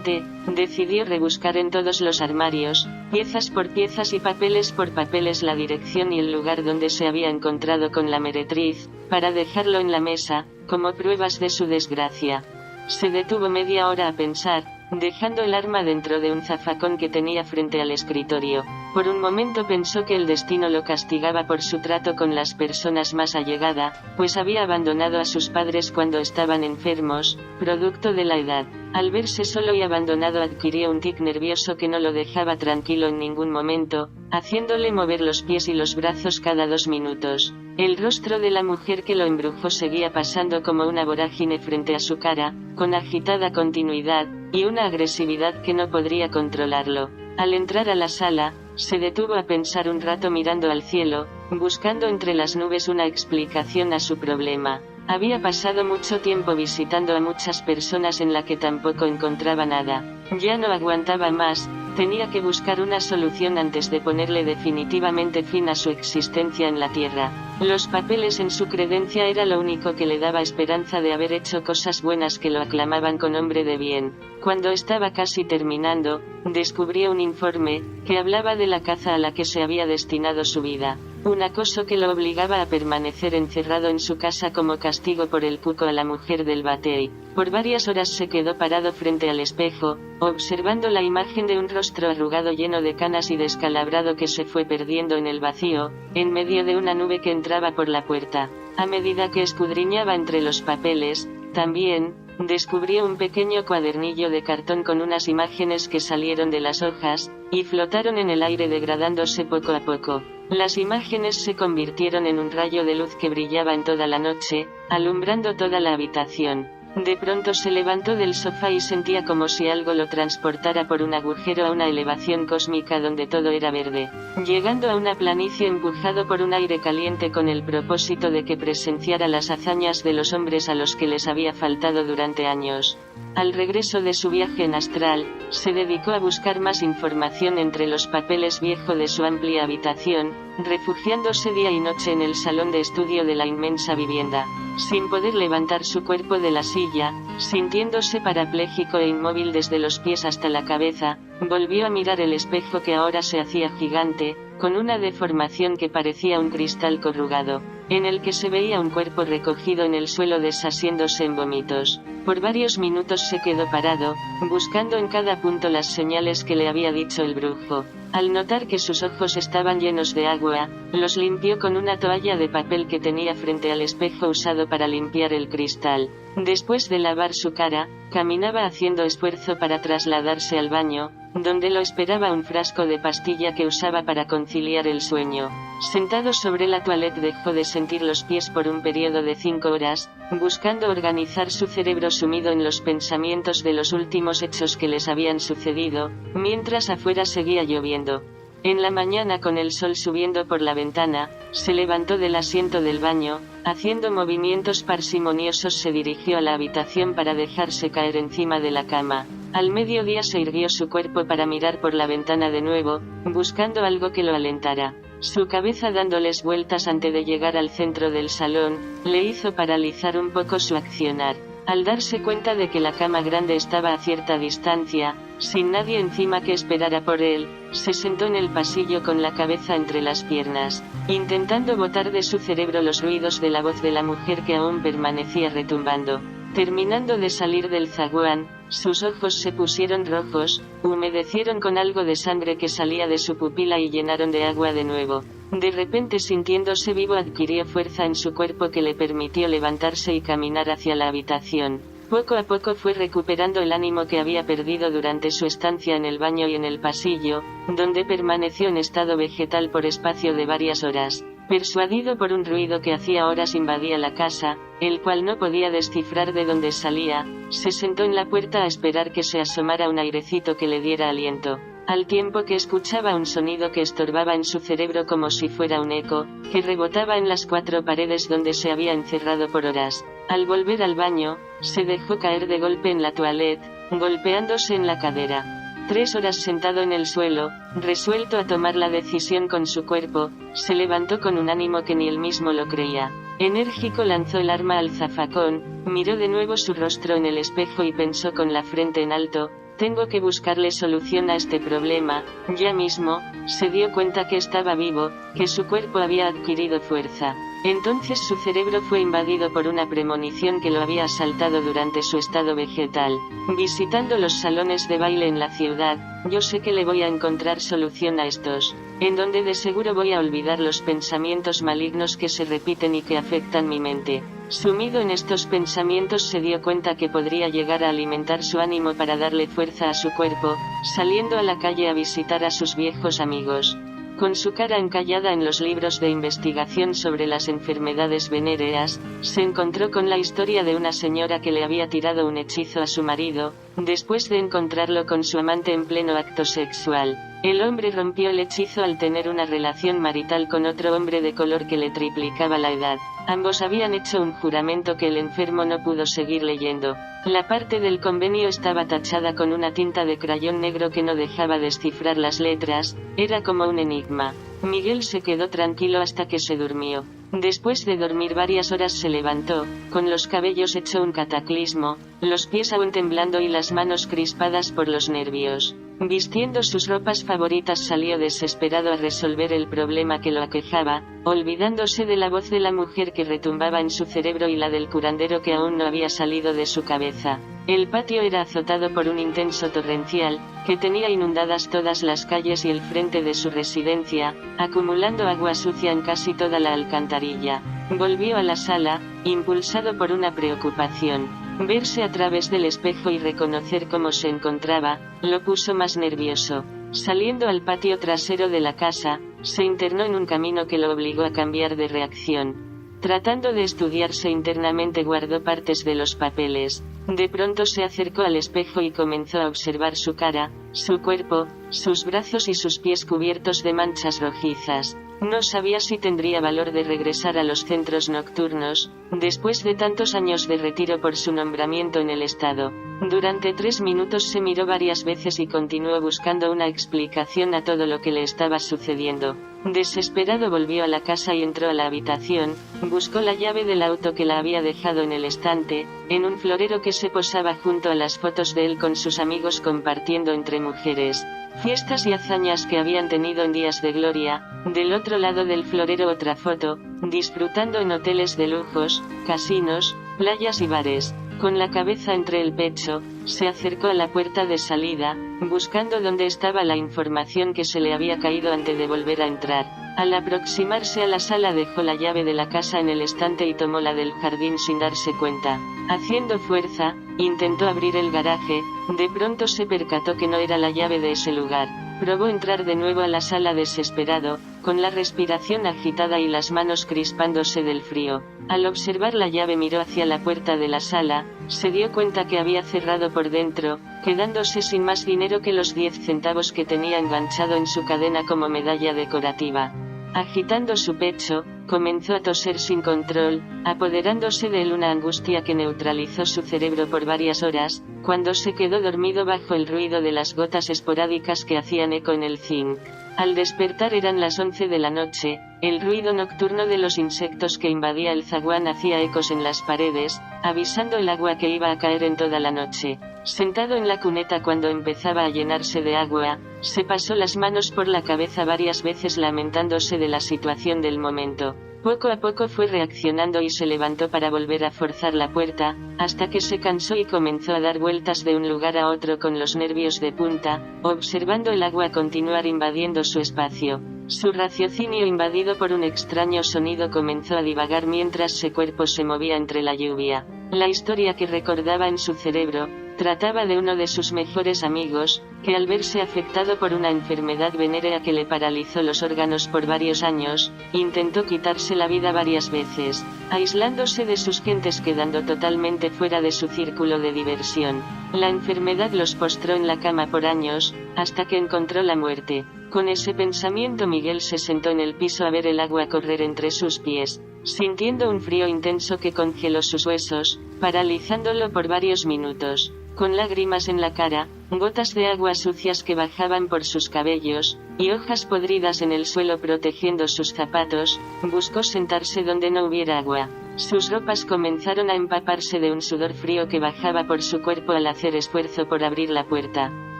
decidió rebuscar en todos los armarios, piezas por piezas y papeles por papeles, la dirección y el lugar donde se había encontrado con la meretriz, para dejarlo en la mesa, como pruebas de su desgracia. Se detuvo media hora a pensar, dejando el arma dentro de un zafacón que tenía frente al escritorio. Por un momento pensó que el destino lo castigaba por su trato con las personas más allegadas, pues había abandonado a sus padres cuando estaban enfermos, producto de la edad. Al verse solo y abandonado adquirió un tic nervioso que no lo dejaba tranquilo en ningún momento, haciéndole mover los pies y los brazos cada 2 minutos. El rostro de la mujer que lo embrujó seguía pasando como una vorágine frente a su cara, con agitada continuidad, y una agresividad que no podría controlarlo. Al entrar a la sala, se detuvo a pensar un rato mirando al cielo, buscando entre las nubes una explicación a su problema. Había pasado mucho tiempo visitando a muchas personas en la que tampoco encontraba nada. Ya no aguantaba más, tenía que buscar una solución antes de ponerle definitivamente fin a su existencia en la tierra. Los papeles en su credencia era lo único que le daba esperanza de haber hecho cosas buenas que lo aclamaban con hombre de bien. Cuando estaba casi terminando, descubrió un informe, que hablaba de la caza a la que se había destinado su vida. Un acoso que lo obligaba a permanecer encerrado en su casa como castigo por el cuco a la mujer del batey. Por varias horas se quedó parado frente al espejo, observando la imagen de un rostro arrugado lleno de canas y descalabrado que se fue perdiendo en el vacío, en medio de una nube que entraba por la puerta. A medida que escudriñaba entre los papeles, también descubrió un pequeño cuadernillo de cartón con unas imágenes que salieron de las hojas, y flotaron en el aire degradándose poco a poco. Las imágenes se convirtieron en un rayo de luz que brillaba en toda la noche, alumbrando toda la habitación. De pronto se levantó del sofá y sentía como si algo lo transportara por un agujero a una elevación cósmica donde todo era verde. Llegando a una planicie empujado por un aire caliente con el propósito de que presenciara las hazañas de los hombres a los que les había faltado durante años. Al regreso de su viaje en astral, se dedicó a buscar más información entre los papeles viejos de su amplia habitación, refugiándose día y noche en el salón de estudio de la inmensa vivienda. Sin poder levantar su cuerpo de la silla, sintiéndose parapléjico e inmóvil desde los pies hasta la cabeza, volvió a mirar el espejo que ahora se hacía gigante, con una deformación que parecía un cristal corrugado, en el que se veía un cuerpo recogido en el suelo desasiéndose en vómitos. Por varios minutos se quedó parado, buscando en cada punto las señales que le había dicho el brujo. Al notar que sus ojos estaban llenos de agua, los limpió con una toalla de papel que tenía frente al espejo usado para limpiar el cristal. Después de lavar su cara, caminaba haciendo esfuerzo para trasladarse al baño, donde lo esperaba un frasco de pastilla que usaba para conciliar el sueño. Sentado sobre la toilette dejó de sentir los pies por un periodo de 5 horas, buscando organizar su cerebro sumido en los pensamientos de los últimos hechos que les habían sucedido, mientras afuera seguía lloviendo. En la mañana, con el sol subiendo por la ventana, se levantó del asiento del baño, haciendo movimientos parsimoniosos se dirigió a la habitación para dejarse caer encima de la cama. Al mediodía se irguió su cuerpo para mirar por la ventana de nuevo, buscando algo que lo alentara. Su cabeza, dándoles vueltas antes de llegar al centro del salón, le hizo paralizar un poco su accionar. Al darse cuenta de que la cama grande estaba a cierta distancia, sin nadie encima que esperara por él, se sentó en el pasillo con la cabeza entre las piernas, intentando botar de su cerebro los ruidos de la voz de la mujer que aún permanecía retumbando. Terminando de salir del zaguán, sus ojos se pusieron rojos, humedecieron con algo de sangre que salía de su pupila y llenaron de agua de nuevo. De repente, sintiéndose vivo, adquirió fuerza en su cuerpo que le permitió levantarse y caminar hacia la habitación. Poco a poco fue recuperando el ánimo que había perdido durante su estancia en el baño y en el pasillo, donde permaneció en estado vegetal por espacio de varias horas. Persuadido por un ruido que hacía horas invadía la casa, el cual no podía descifrar de dónde salía, se sentó en la puerta a esperar que se asomara un airecito que le diera aliento, al tiempo que escuchaba un sonido que estorbaba en su cerebro como si fuera un eco, que rebotaba en las 4 paredes donde se había encerrado por horas. Al volver al baño, se dejó caer de golpe en la toilette, golpeándose en la cadera. 3 horas sentado en el suelo, resuelto a tomar la decisión con su cuerpo, se levantó con un ánimo que ni él mismo lo creía. Enérgico, lanzó el arma al zafacón, miró de nuevo su rostro en el espejo y pensó con la frente en alto: tengo que buscarle solución a este problema, ya mismo. Se dio cuenta que estaba vivo, que su cuerpo había adquirido fuerza. Entonces su cerebro fue invadido por una premonición que lo había asaltado durante su estado vegetal. Visitando los salones de baile en la ciudad, yo sé que le voy a encontrar solución a estos, en donde de seguro voy a olvidar los pensamientos malignos que se repiten y que afectan mi mente. Sumido en estos pensamientos, se dio cuenta que podría llegar a alimentar su ánimo para darle fuerza a su cuerpo, saliendo a la calle a visitar a sus viejos amigos. Con su cara encallada en los libros de investigación sobre las enfermedades venéreas, se encontró con la historia de una señora que le había tirado un hechizo a su marido, después de encontrarlo con su amante en pleno acto sexual. El hombre rompió el hechizo al tener una relación marital con otro hombre de color que le triplicaba la edad. Ambos habían hecho un juramento que el enfermo no pudo seguir leyendo. La parte del convenio estaba tachada con una tinta de crayón negro que no dejaba descifrar las letras, era como un enigma. Miguel se quedó tranquilo hasta que se durmió. Después de dormir varias horas se levantó, con los cabellos hecho un cataclismo, los pies aún temblando y las manos crispadas por los nervios. Vistiendo sus ropas favoritas salió desesperado a resolver el problema que lo aquejaba, olvidándose de la voz de la mujer que retumbaba en su cerebro y la del curandero que aún no había salido de su cabeza. El patio era azotado por un intenso torrencial, que tenía inundadas todas las calles y el frente de su residencia, acumulando agua sucia en casi toda la alcantarilla. Volvió a la sala, impulsado por una preocupación. Verse a través del espejo y reconocer cómo se encontraba, lo puso más nervioso. Saliendo al patio trasero de la casa, se internó en un camino que lo obligó a cambiar de reacción. Tratando de estudiarse internamente, guardó partes de los papeles. De pronto se acercó al espejo y comenzó a observar su cara, su cuerpo, sus brazos y sus pies cubiertos de manchas rojizas. No sabía si tendría valor de regresar a los centros nocturnos, después de tantos años de retiro por su nombramiento en el estado. Durante 3 minutos se miró varias veces y continuó buscando una explicación a todo lo que le estaba sucediendo. Desesperado volvió a la casa y entró a la habitación, buscó la llave del auto que la había dejado en el estante, en un florero que se posaba junto a las fotos de él con sus amigos compartiendo entre mujeres, fiestas y hazañas que habían tenido en días de gloria. Del otro lado del florero otra foto, disfrutando en hoteles de lujos, casinos, playas y bares. Con la cabeza entre el pecho, se acercó a la puerta de salida, buscando dónde estaba la información que se le había caído antes de volver a entrar. Al aproximarse a la sala dejó la llave de la casa en el estante y tomó la del jardín sin darse cuenta. Haciendo fuerza, intentó abrir el garaje, de pronto se percató que no era la llave de ese lugar. Probó entrar de nuevo a la sala desesperado, con la respiración agitada y las manos crispándose del frío. Al observar la llave miró hacia la puerta de la sala, se dio cuenta que había cerrado por dentro, quedándose sin más dinero que los 10 centavos que tenía enganchado en su cadena como medalla decorativa. Agitando su pecho, comenzó a toser sin control, apoderándose de él una angustia que neutralizó su cerebro por varias horas, cuando se quedó dormido bajo el ruido de las gotas esporádicas que hacían eco en el zinc. Al despertar eran las 11 de la noche, el ruido nocturno de los insectos que invadía el zaguán hacía ecos en las paredes, avisando el agua que iba a caer en toda la noche. Sentado en la cuneta cuando empezaba a llenarse de agua, se pasó las manos por la cabeza varias veces lamentándose de la situación del momento. Poco a poco fue reaccionando y se levantó para volver a forzar la puerta, hasta que se cansó y comenzó a dar vueltas de un lugar a otro con los nervios de punta, observando el agua continuar invadiendo su espacio. Su raciocinio invadido por un extraño sonido comenzó a divagar mientras su cuerpo se movía entre la lluvia. La historia que recordaba en su cerebro, trataba de uno de sus mejores amigos, que al verse afectado por una enfermedad venérea que le paralizó los órganos por varios años, intentó quitarse la vida varias veces, aislándose de sus gentes quedando totalmente fuera de su círculo de diversión. La enfermedad los postró en la cama por años, hasta que encontró la muerte. Con ese pensamiento Miguel se sentó en el piso a ver el agua correr entre sus pies, sintiendo un frío intenso que congeló sus huesos, paralizándolo por varios minutos. Con lágrimas en la cara, gotas de agua sucias que bajaban por sus cabellos, y hojas podridas en el suelo protegiendo sus zapatos, buscó sentarse donde no hubiera agua. Sus ropas comenzaron a empaparse de un sudor frío que bajaba por su cuerpo al hacer esfuerzo por abrir la puerta.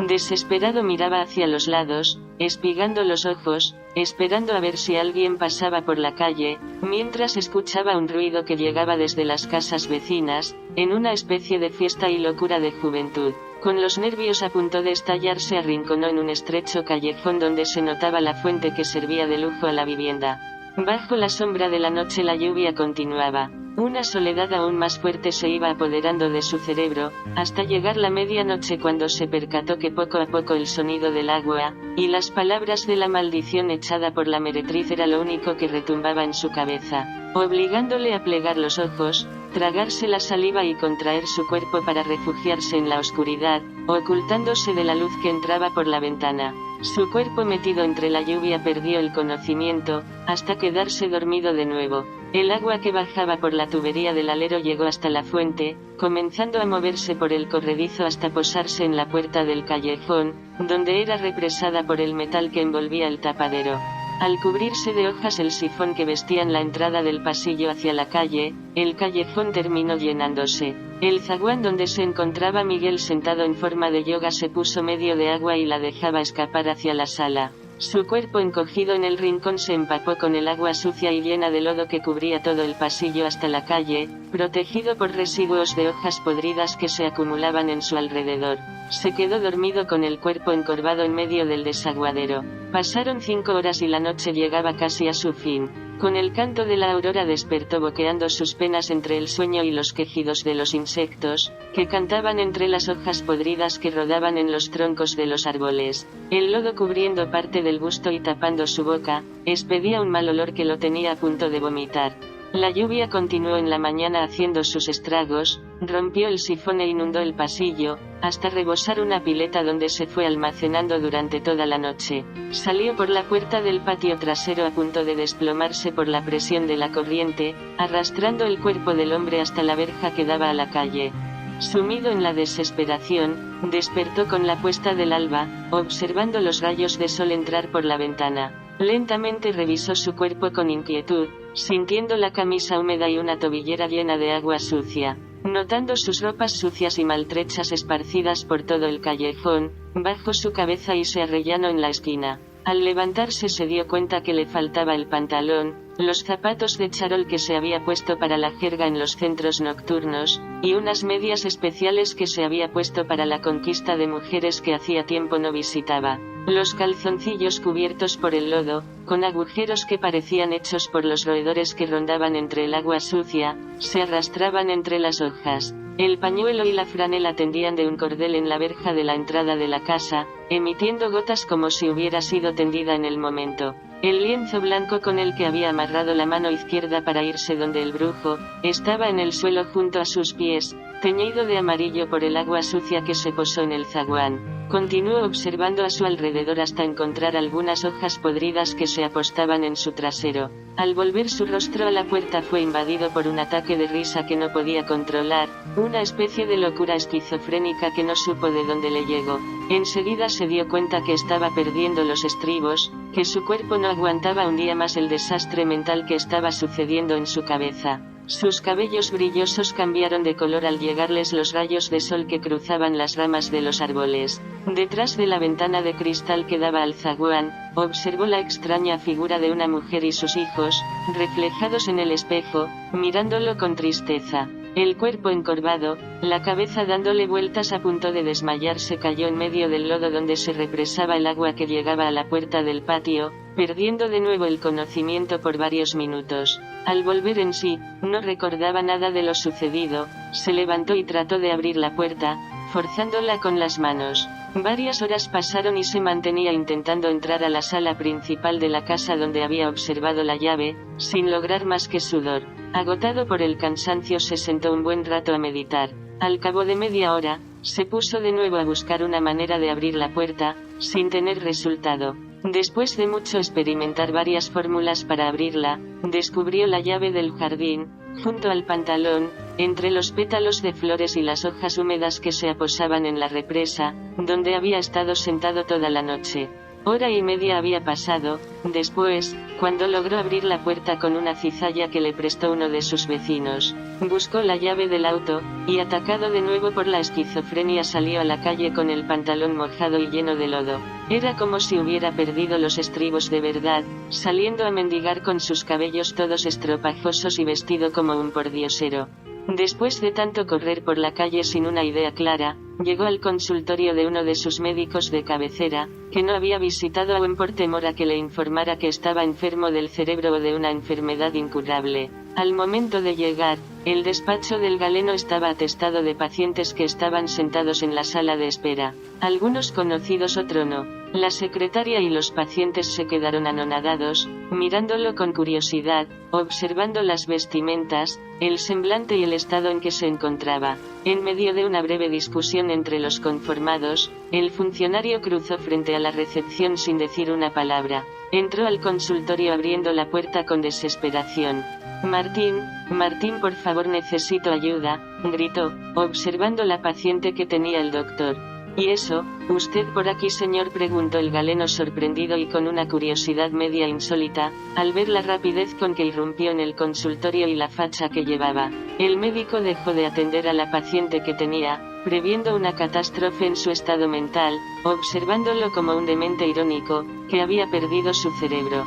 Desesperado miraba hacia los lados, espigando los ojos, esperando a ver si alguien pasaba por la calle, mientras escuchaba un ruido que llegaba desde las casas vecinas, en una especie de fiesta y locura de juventud. Con los nervios a punto de estallar se arrinconó en un estrecho callejón donde se notaba la fuente que servía de lujo a la vivienda. Bajo la sombra de la noche la lluvia continuaba. Una soledad aún más fuerte se iba apoderando de su cerebro, hasta llegar la medianoche cuando se percató que poco a poco el sonido del agua, y las palabras de la maldición echada por la meretriz era lo único que retumbaba en su cabeza, obligándole a plegar los ojos, tragarse la saliva y contraer su cuerpo para refugiarse en la oscuridad, ocultándose de la luz que entraba por la ventana. Su cuerpo metido entre la lluvia perdió el conocimiento, hasta quedarse dormido de nuevo. El agua que bajaba por la tubería del alero llegó hasta la fuente, comenzando a moverse por el corredizo hasta posarse en la puerta del callejón, donde era represada por el metal que envolvía el tapadero. Al cubrirse de hojas el sifón que vestían la entrada del pasillo hacia la calle, el callejón terminó llenándose. El zaguán donde se encontraba Miguel sentado en forma de yoga se puso medio de agua y la dejaba escapar hacia la sala. Su cuerpo encogido en el rincón se empapó con el agua sucia y llena de lodo que cubría todo el pasillo hasta la calle, protegido por residuos de hojas podridas que se acumulaban en su alrededor. Se quedó dormido con el cuerpo encorvado en medio del desaguadero. Pasaron 5 horas y la noche llegaba casi a su fin. Con el canto de la aurora despertó boqueando sus penas entre el sueño y los quejidos de los insectos, que cantaban entre las hojas podridas que rodaban en los troncos de los árboles. El lodo cubriendo parte del busto y tapando su boca, expedía un mal olor que lo tenía a punto de vomitar. La lluvia continuó en la mañana haciendo sus estragos, rompió el sifón e inundó el pasillo, hasta rebosar una pileta donde se fue almacenando durante toda la noche. Salió por la puerta del patio trasero a punto de desplomarse por la presión de la corriente, arrastrando el cuerpo del hombre hasta la verja que daba a la calle. Sumido en la desesperación, despertó con la puesta del alba, observando los rayos de sol entrar por la ventana. Lentamente revisó su cuerpo con inquietud, sintiendo la camisa húmeda y una tobillera llena de agua sucia. Notando sus ropas sucias y maltrechas esparcidas por todo el callejón, bajó su cabeza y se arrellanó en la esquina. Al levantarse se dio cuenta que le faltaba el pantalón, los zapatos de charol que se había puesto para la jerga en los centros nocturnos, y unas medias especiales que se había puesto para la conquista de mujeres que hacía tiempo no visitaba. Los calzoncillos cubiertos por el lodo, con agujeros que parecían hechos por los roedores que rondaban entre el agua sucia, se arrastraban entre las hojas. El pañuelo y la franela tendían de un cordel en la verja de la entrada de la casa, emitiendo gotas como si hubiera sido tendida en el momento. El lienzo blanco con el que había amarrado la mano izquierda para irse donde el brujo, estaba en el suelo junto a sus pies, teñido de amarillo por el agua sucia que se posó en el zaguán. Continuó observando a su alrededor hasta encontrar algunas hojas podridas que se apostaban en su trasero. Al volver su rostro a la puerta fue invadido por un ataque de risa que no podía controlar, una especie de locura esquizofrénica que no supo de dónde le llegó. Enseguida se dio cuenta que estaba perdiendo los estribos, que su cuerpo no aguantaba un día más el desastre mental que estaba sucediendo en su cabeza. Sus cabellos brillosos cambiaron de color al llegarles los rayos de sol que cruzaban las ramas de los árboles. Detrás de la ventana de cristal que daba al zaguán, observó la extraña figura de una mujer y sus hijos, reflejados en el espejo, mirándolo con tristeza. El cuerpo encorvado, la cabeza dándole vueltas a punto de desmayarse, cayó en medio del lodo donde se represaba el agua que llegaba a la puerta del patio, perdiendo de nuevo el conocimiento por varios minutos. Al volver en sí, no recordaba nada de lo sucedido, se levantó y trató de abrir la puerta, forzándola con las manos. Varias horas pasaron y se mantenía intentando entrar a la sala principal de la casa donde había observado la llave, sin lograr más que sudor. Agotado por el cansancio se sentó un buen rato a meditar. Al cabo de media hora, se puso de nuevo a buscar una manera de abrir la puerta, sin tener resultado. Después de mucho experimentar varias fórmulas para abrirla, descubrió la llave del jardín, junto al pantalón, entre los pétalos de flores y las hojas húmedas que se aposaban en la represa, donde había estado sentado toda la noche. Hora y media había pasado, después, cuando logró abrir la puerta con una cizalla que le prestó uno de sus vecinos. Buscó la llave del auto, y atacado de nuevo por la esquizofrenia salió a la calle con el pantalón mojado y lleno de lodo. Era como si hubiera perdido los estribos de verdad, saliendo a mendigar con sus cabellos todos estropajosos y vestido como un pordiosero. Después de tanto correr por la calle sin una idea clara, llegó al consultorio de uno de sus médicos de cabecera, que no había visitado aún por temor a que le informara que estaba enfermo del cerebro o de una enfermedad incurable. Al momento de llegar, el despacho del galeno estaba atestado de pacientes que estaban sentados en la sala de espera. Algunos conocidos, otros no. La secretaria y los pacientes se quedaron anonadados, mirándolo con curiosidad, observando las vestimentas, el semblante y el estado en que se encontraba. En medio de una breve discusión entre los conformados, el funcionario cruzó frente a la recepción sin decir una palabra. Entró al consultorio abriendo la puerta con desesperación. Martín, por favor, necesito ayuda, gritó, observando la paciente que tenía el doctor. ¿Y eso, usted por aquí, señor?, preguntó el galeno sorprendido y con una curiosidad media insólita, al ver la rapidez con que irrumpió en el consultorio y la facha que llevaba. El médico dejó de atender a la paciente que tenía, previendo una catástrofe en su estado mental, observándolo como un demente irónico, que había perdido su cerebro.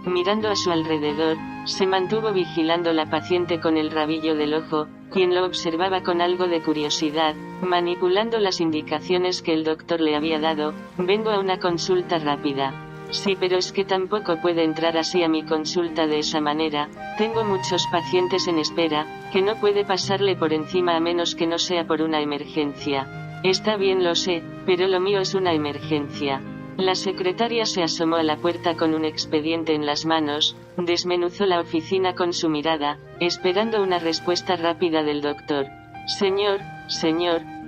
Mirando a su alrededor, se mantuvo vigilando la paciente con el rabillo del ojo, quien lo observaba con algo de curiosidad, manipulando las indicaciones que el doctor le había dado. Vengo a una consulta rápida. Sí, pero es que tampoco puede entrar así a mi consulta de esa manera, tengo muchos pacientes en espera, que no puede pasarle por encima a menos que no sea por una emergencia. Está bien, lo sé, pero lo mío es una emergencia. La secretaria se asomó a la puerta con un expediente en las manos, desmenuzó la oficina con su mirada, esperando una respuesta rápida del doctor. Señor,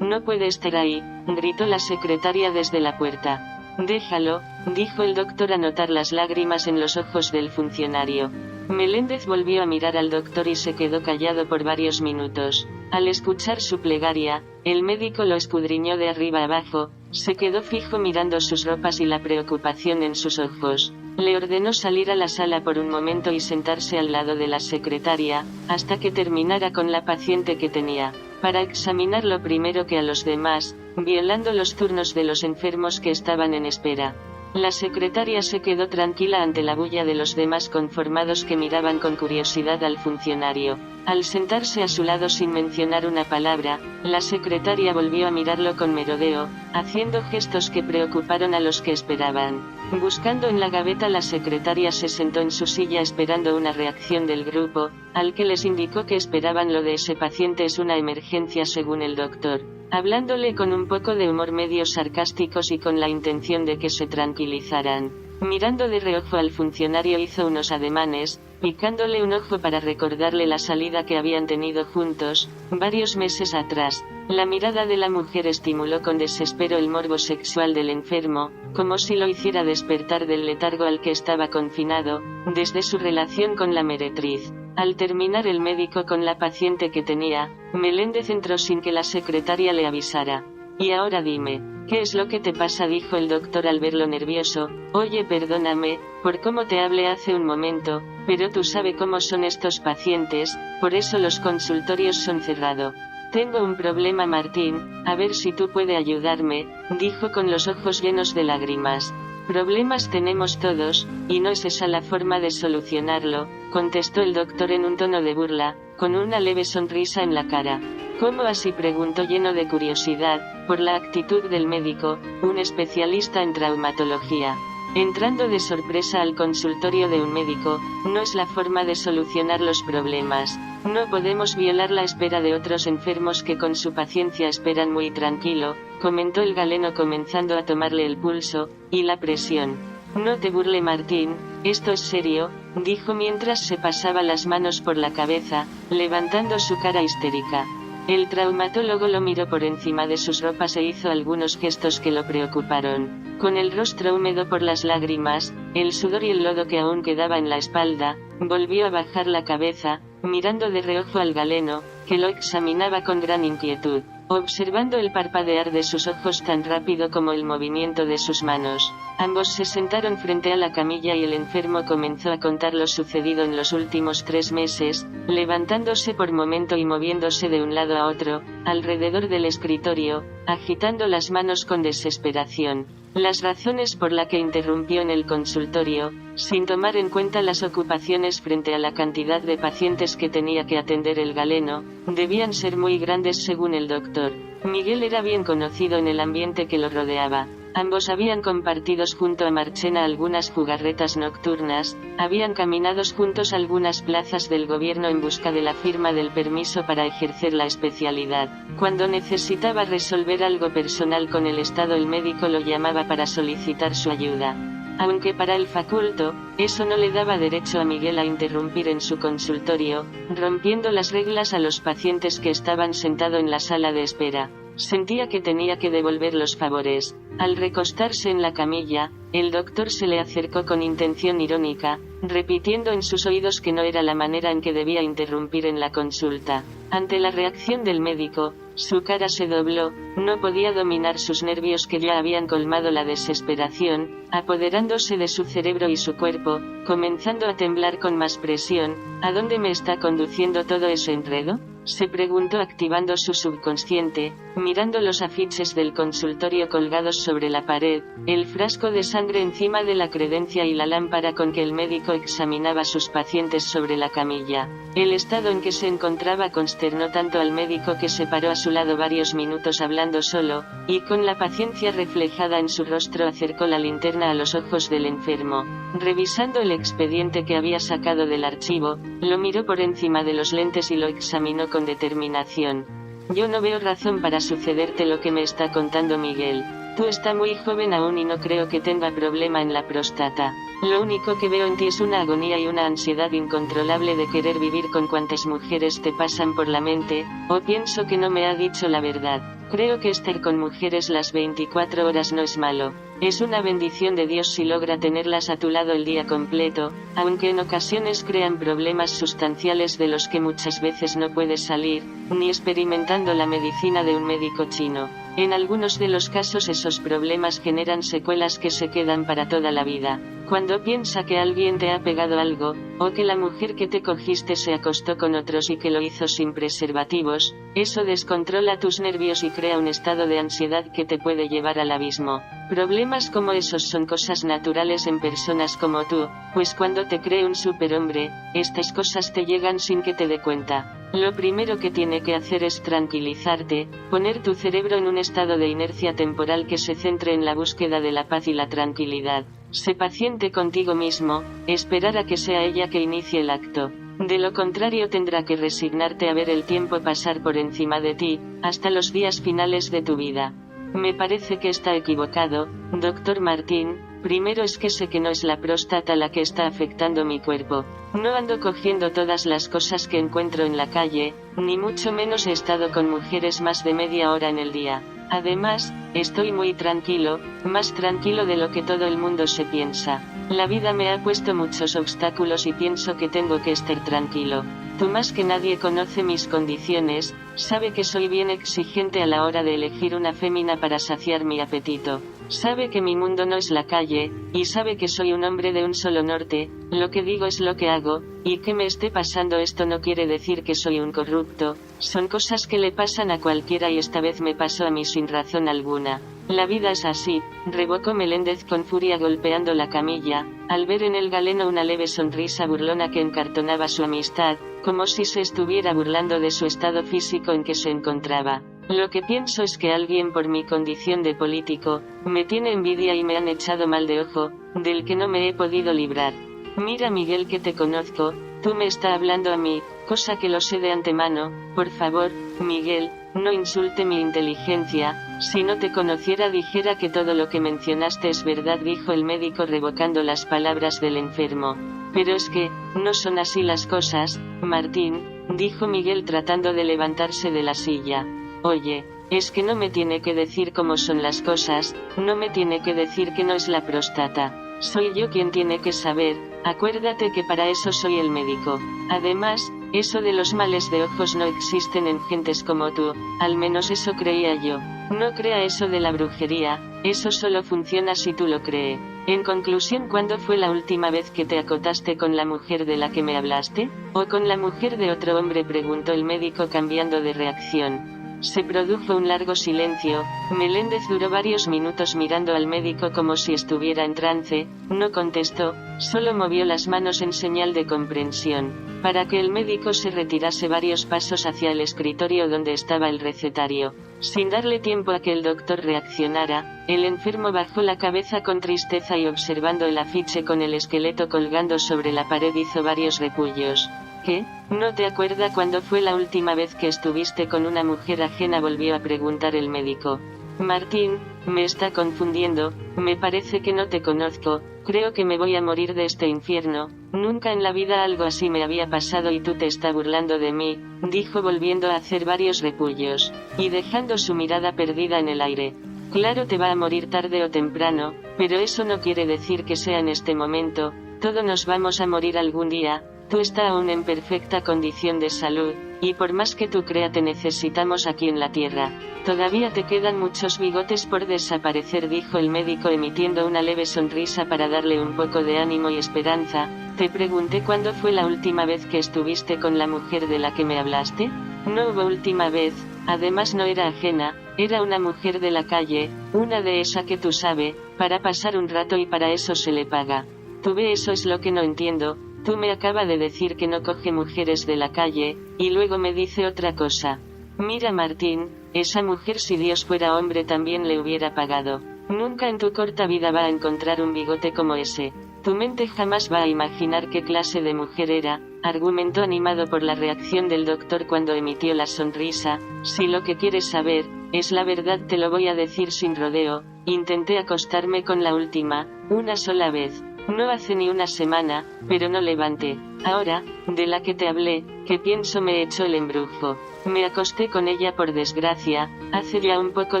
no puede estar ahí, gritó la secretaria desde la puerta. Déjalo, dijo el doctor a notar las lágrimas en los ojos del funcionario. Meléndez volvió a mirar al doctor y se quedó callado por varios minutos. Al escuchar su plegaria, el médico lo escudriñó de arriba abajo, Se quedó fijo mirando sus ropas y la preocupación en sus ojos. Le ordenó salir a la sala por un momento y sentarse al lado de la secretaria, hasta que terminara con la paciente que tenía, para examinarlo primero que a los demás, violando los turnos de los enfermos que estaban en espera. La secretaria se quedó tranquila ante la bulla de los demás conformados que miraban con curiosidad al funcionario. Al sentarse a su lado sin mencionar una palabra, la secretaria volvió a mirarlo con merodeo, haciendo gestos que preocuparon a los que esperaban. Buscando en la gaveta, la secretaria se sentó en su silla esperando una reacción del grupo, al que les indicó que esperaban lo de ese paciente es una emergencia según el doctor, hablándole con un poco de humor medio sarcásticos y con la intención de que se tranquilizaran. Mirando de reojo al funcionario hizo unos ademanes, picándole un ojo para recordarle la salida que habían tenido juntos, varios meses atrás. La mirada de la mujer estimuló con desespero el morbo sexual del enfermo, como si lo hiciera despertar del letargo al que estaba confinado, desde su relación con la meretriz. Al terminar el médico con la paciente que tenía, Meléndez entró sin que la secretaria le avisara. «Y ahora dime, ¿qué es lo que te pasa?», dijo el doctor al verlo nervioso. «Oye, perdóname, por cómo te hablé hace un momento, pero tú sabes cómo son estos pacientes, por eso los consultorios son cerrados. Tengo un problema, Martín, a ver si tú puedes ayudarme», dijo con los ojos llenos de lágrimas. «Problemas tenemos todos, y no es esa la forma de solucionarlo», contestó el doctor en un tono de burla, con una leve sonrisa en la cara. «¿Cómo así?», preguntó lleno de curiosidad, por la actitud del médico, un especialista en traumatología. Entrando de sorpresa al consultorio de un médico, no es la forma de solucionar los problemas. No podemos violar la espera de otros enfermos que con su paciencia esperan muy tranquilo, comentó el galeno comenzando a tomarle el pulso y la presión. «No te burle, Martín, esto es serio», dijo mientras se pasaba las manos por la cabeza, levantando su cara histérica. El traumatólogo lo miró por encima de sus ropas e hizo algunos gestos que lo preocuparon. Con el rostro húmedo por las lágrimas, el sudor y el lodo que aún quedaba en la espalda, volvió a bajar la cabeza, mirando de reojo al galeno, que lo examinaba con gran inquietud, observando el parpadear de sus ojos tan rápido como el movimiento de sus manos. Ambos se sentaron frente a la camilla y el enfermo comenzó a contar lo sucedido en los últimos 3 meses, levantándose por momento y moviéndose de un lado a otro, alrededor del escritorio, agitando las manos con desesperación. Las razones por las que interrumpió en el consultorio, sin tomar en cuenta las ocupaciones frente a la cantidad de pacientes que tenía que atender el galeno, debían ser muy grandes según el doctor. Miguel era bien conocido en el ambiente que lo rodeaba. Ambos habían compartido junto a Marchena algunas jugarretas nocturnas, habían caminado juntos algunas plazas del gobierno en busca de la firma del permiso para ejercer la especialidad. Cuando necesitaba resolver algo personal con el Estado, el médico lo llamaba para solicitar su ayuda. Aunque para el faculto, eso no le daba derecho a Miguel a interrumpir en su consultorio, rompiendo las reglas a los pacientes que estaban sentados en la sala de espera. Sentía que tenía que devolver los favores. Al recostarse en la camilla, el doctor se le acercó con intención irónica, repitiendo en sus oídos que no era la manera en que debía interrumpir en la consulta. Ante la reacción del médico, su cara se dobló, no podía dominar sus nervios que ya habían colmado la desesperación, apoderándose de su cerebro y su cuerpo, comenzando a temblar con más presión. ¿A dónde me está conduciendo todo ese enredo?, se preguntó activando su subconsciente, mirando los afiches del consultorio colgados sobre la pared, el frasco de sangre encima de la credencia y la lámpara con que el médico examinaba a sus pacientes sobre la camilla. El estado en que se encontraba consternó tanto al médico que se paró a su lado varios minutos hablando solo, y con la paciencia reflejada en su rostro acercó la linterna a los ojos del enfermo. Revisando el expediente que había sacado del archivo, lo miró por encima de los lentes y lo examinó con determinación. «Yo no veo razón para sucederte lo que me está contando Miguel. Tú estás muy joven aún y no creo que tenga problema en la próstata. Lo único que veo en ti es una agonía y una ansiedad incontrolable de querer vivir con cuantas mujeres te pasan por la mente, o pienso que no me ha dicho la verdad. Creo que estar con mujeres las 24 horas no es malo. Es una bendición de Dios si logra tenerlas a tu lado el día completo, aunque en ocasiones crean problemas sustanciales de los que muchas veces no puedes salir, ni experimentando la medicina de un médico chino. En algunos de los casos esos problemas generan secuelas que se quedan para toda la vida. Cuando piensa que alguien te ha pegado algo, o que la mujer que te cogiste se acostó con otros y que lo hizo sin preservativos, eso descontrola tus nervios y crea un estado de ansiedad que te puede llevar al abismo. Problemas como esos son cosas naturales en personas como tú, pues cuando te cree un superhombre, estas cosas te llegan sin que te dé cuenta. Lo primero que tiene que hacer es tranquilizarte, poner tu cerebro en un estado de inercia temporal que se centre en la búsqueda de la paz y la tranquilidad. Sé paciente contigo mismo, esperar a que sea ella que inicie el acto. De lo contrario tendrá que resignarte a ver el tiempo pasar por encima de ti, hasta los días finales de tu vida. Me parece que está equivocado, doctor Martín. Primero es que sé que no es la próstata la que está afectando mi cuerpo. No ando cogiendo todas las cosas que encuentro en la calle, ni mucho menos he estado con mujeres más de media hora en el día. Además, estoy muy tranquilo, más tranquilo de lo que todo el mundo se piensa. La vida me ha puesto muchos obstáculos y pienso que tengo que estar tranquilo. Tú más que nadie conoce mis condiciones, sabe que soy bien exigente a la hora de elegir una fémina para saciar mi apetito. Sabe que mi mundo no es la calle, y sabe que soy un hombre de un solo norte, lo que digo es lo que hago, y que me esté pasando esto no quiere decir que soy un corrupto, son cosas que le pasan a cualquiera y esta vez me pasó a mí sin razón alguna. La vida es así, revocó Meléndez con furia golpeando la camilla, al ver en el galeno una leve sonrisa burlona que encartonaba su amistad, como si se estuviera burlando de su estado físico en que se encontraba. Lo que pienso es que alguien por mi condición de político, me tiene envidia y me han echado mal de ojo, del que no me he podido librar. Mira Miguel que te conozco, tú me estás hablando a mí, cosa que lo sé de antemano, por favor, Miguel, no insulte mi inteligencia, si no te conociera dijera que todo lo que mencionaste es verdad dijo el médico revocando las palabras del enfermo. Pero es que, no son así las cosas, Martín, dijo Miguel tratando de levantarse de la silla. Oye, es que no me tiene que decir cómo son las cosas, no me tiene que decir que no es la próstata. Soy yo quien tiene que saber, acuérdate que para eso soy el médico. Además, eso de los males de ojos no existen en gentes como tú, al menos eso creía yo. No crea eso de la brujería, eso solo funciona si tú lo crees. En conclusión, ¿cuándo fue la última vez que te acotaste con la mujer de la que me hablaste? ¿O con la mujer de otro hombre?, preguntó el médico cambiando de reacción. Se produjo un largo silencio. Meléndez duró varios minutos mirando al médico como si estuviera en trance, no contestó, solo movió las manos en señal de comprensión, para que el médico se retirase varios pasos hacia el escritorio donde estaba el recetario. Sin darle tiempo a que el doctor reaccionara, el enfermo bajó la cabeza con tristeza y observando el afiche con el esqueleto colgando sobre la pared hizo varios repullos. ¿Qué? ¿No te acuerdas cuándo fue la última vez que estuviste con una mujer ajena?, volvió a preguntar el médico. Martín, me está confundiendo, me parece que no te conozco, creo que me voy a morir de este infierno, nunca en la vida algo así me había pasado y tú te estás burlando de mí, dijo volviendo a hacer varios repullos, y dejando su mirada perdida en el aire. Claro, te va a morir tarde o temprano, pero eso no quiere decir que sea en este momento, todos nos vamos a morir algún día. Tú estás aún en perfecta condición de salud, y por más que tú creas te necesitamos aquí en la tierra. Todavía te quedan muchos bigotes por desaparecer, dijo el médico emitiendo una leve sonrisa para darle un poco de ánimo y esperanza. Te pregunté cuándo fue la última vez que estuviste con la mujer de la que me hablaste. No hubo última vez, además no era ajena, era una mujer de la calle, una de esa que tú sabes, para pasar un rato y para eso se le paga. Tú ve, eso es lo que no entiendo. Tú me acaba de decir que no coge mujeres de la calle, y luego me dice otra cosa. Mira Martín, esa mujer si Dios fuera hombre también le hubiera pagado. Nunca en tu corta vida va a encontrar un bigote como ese. Tu mente jamás va a imaginar qué clase de mujer era, argumentó animado por la reacción del doctor cuando emitió la sonrisa. Si lo que quieres saber, es la verdad te lo voy a decir sin rodeo, intenté acostarme con la última, una sola vez. No hace ni una semana, pero no levanté. Ahora, de la que te hablé, que pienso me echó el embrujo. Me acosté con ella por desgracia, hace ya un poco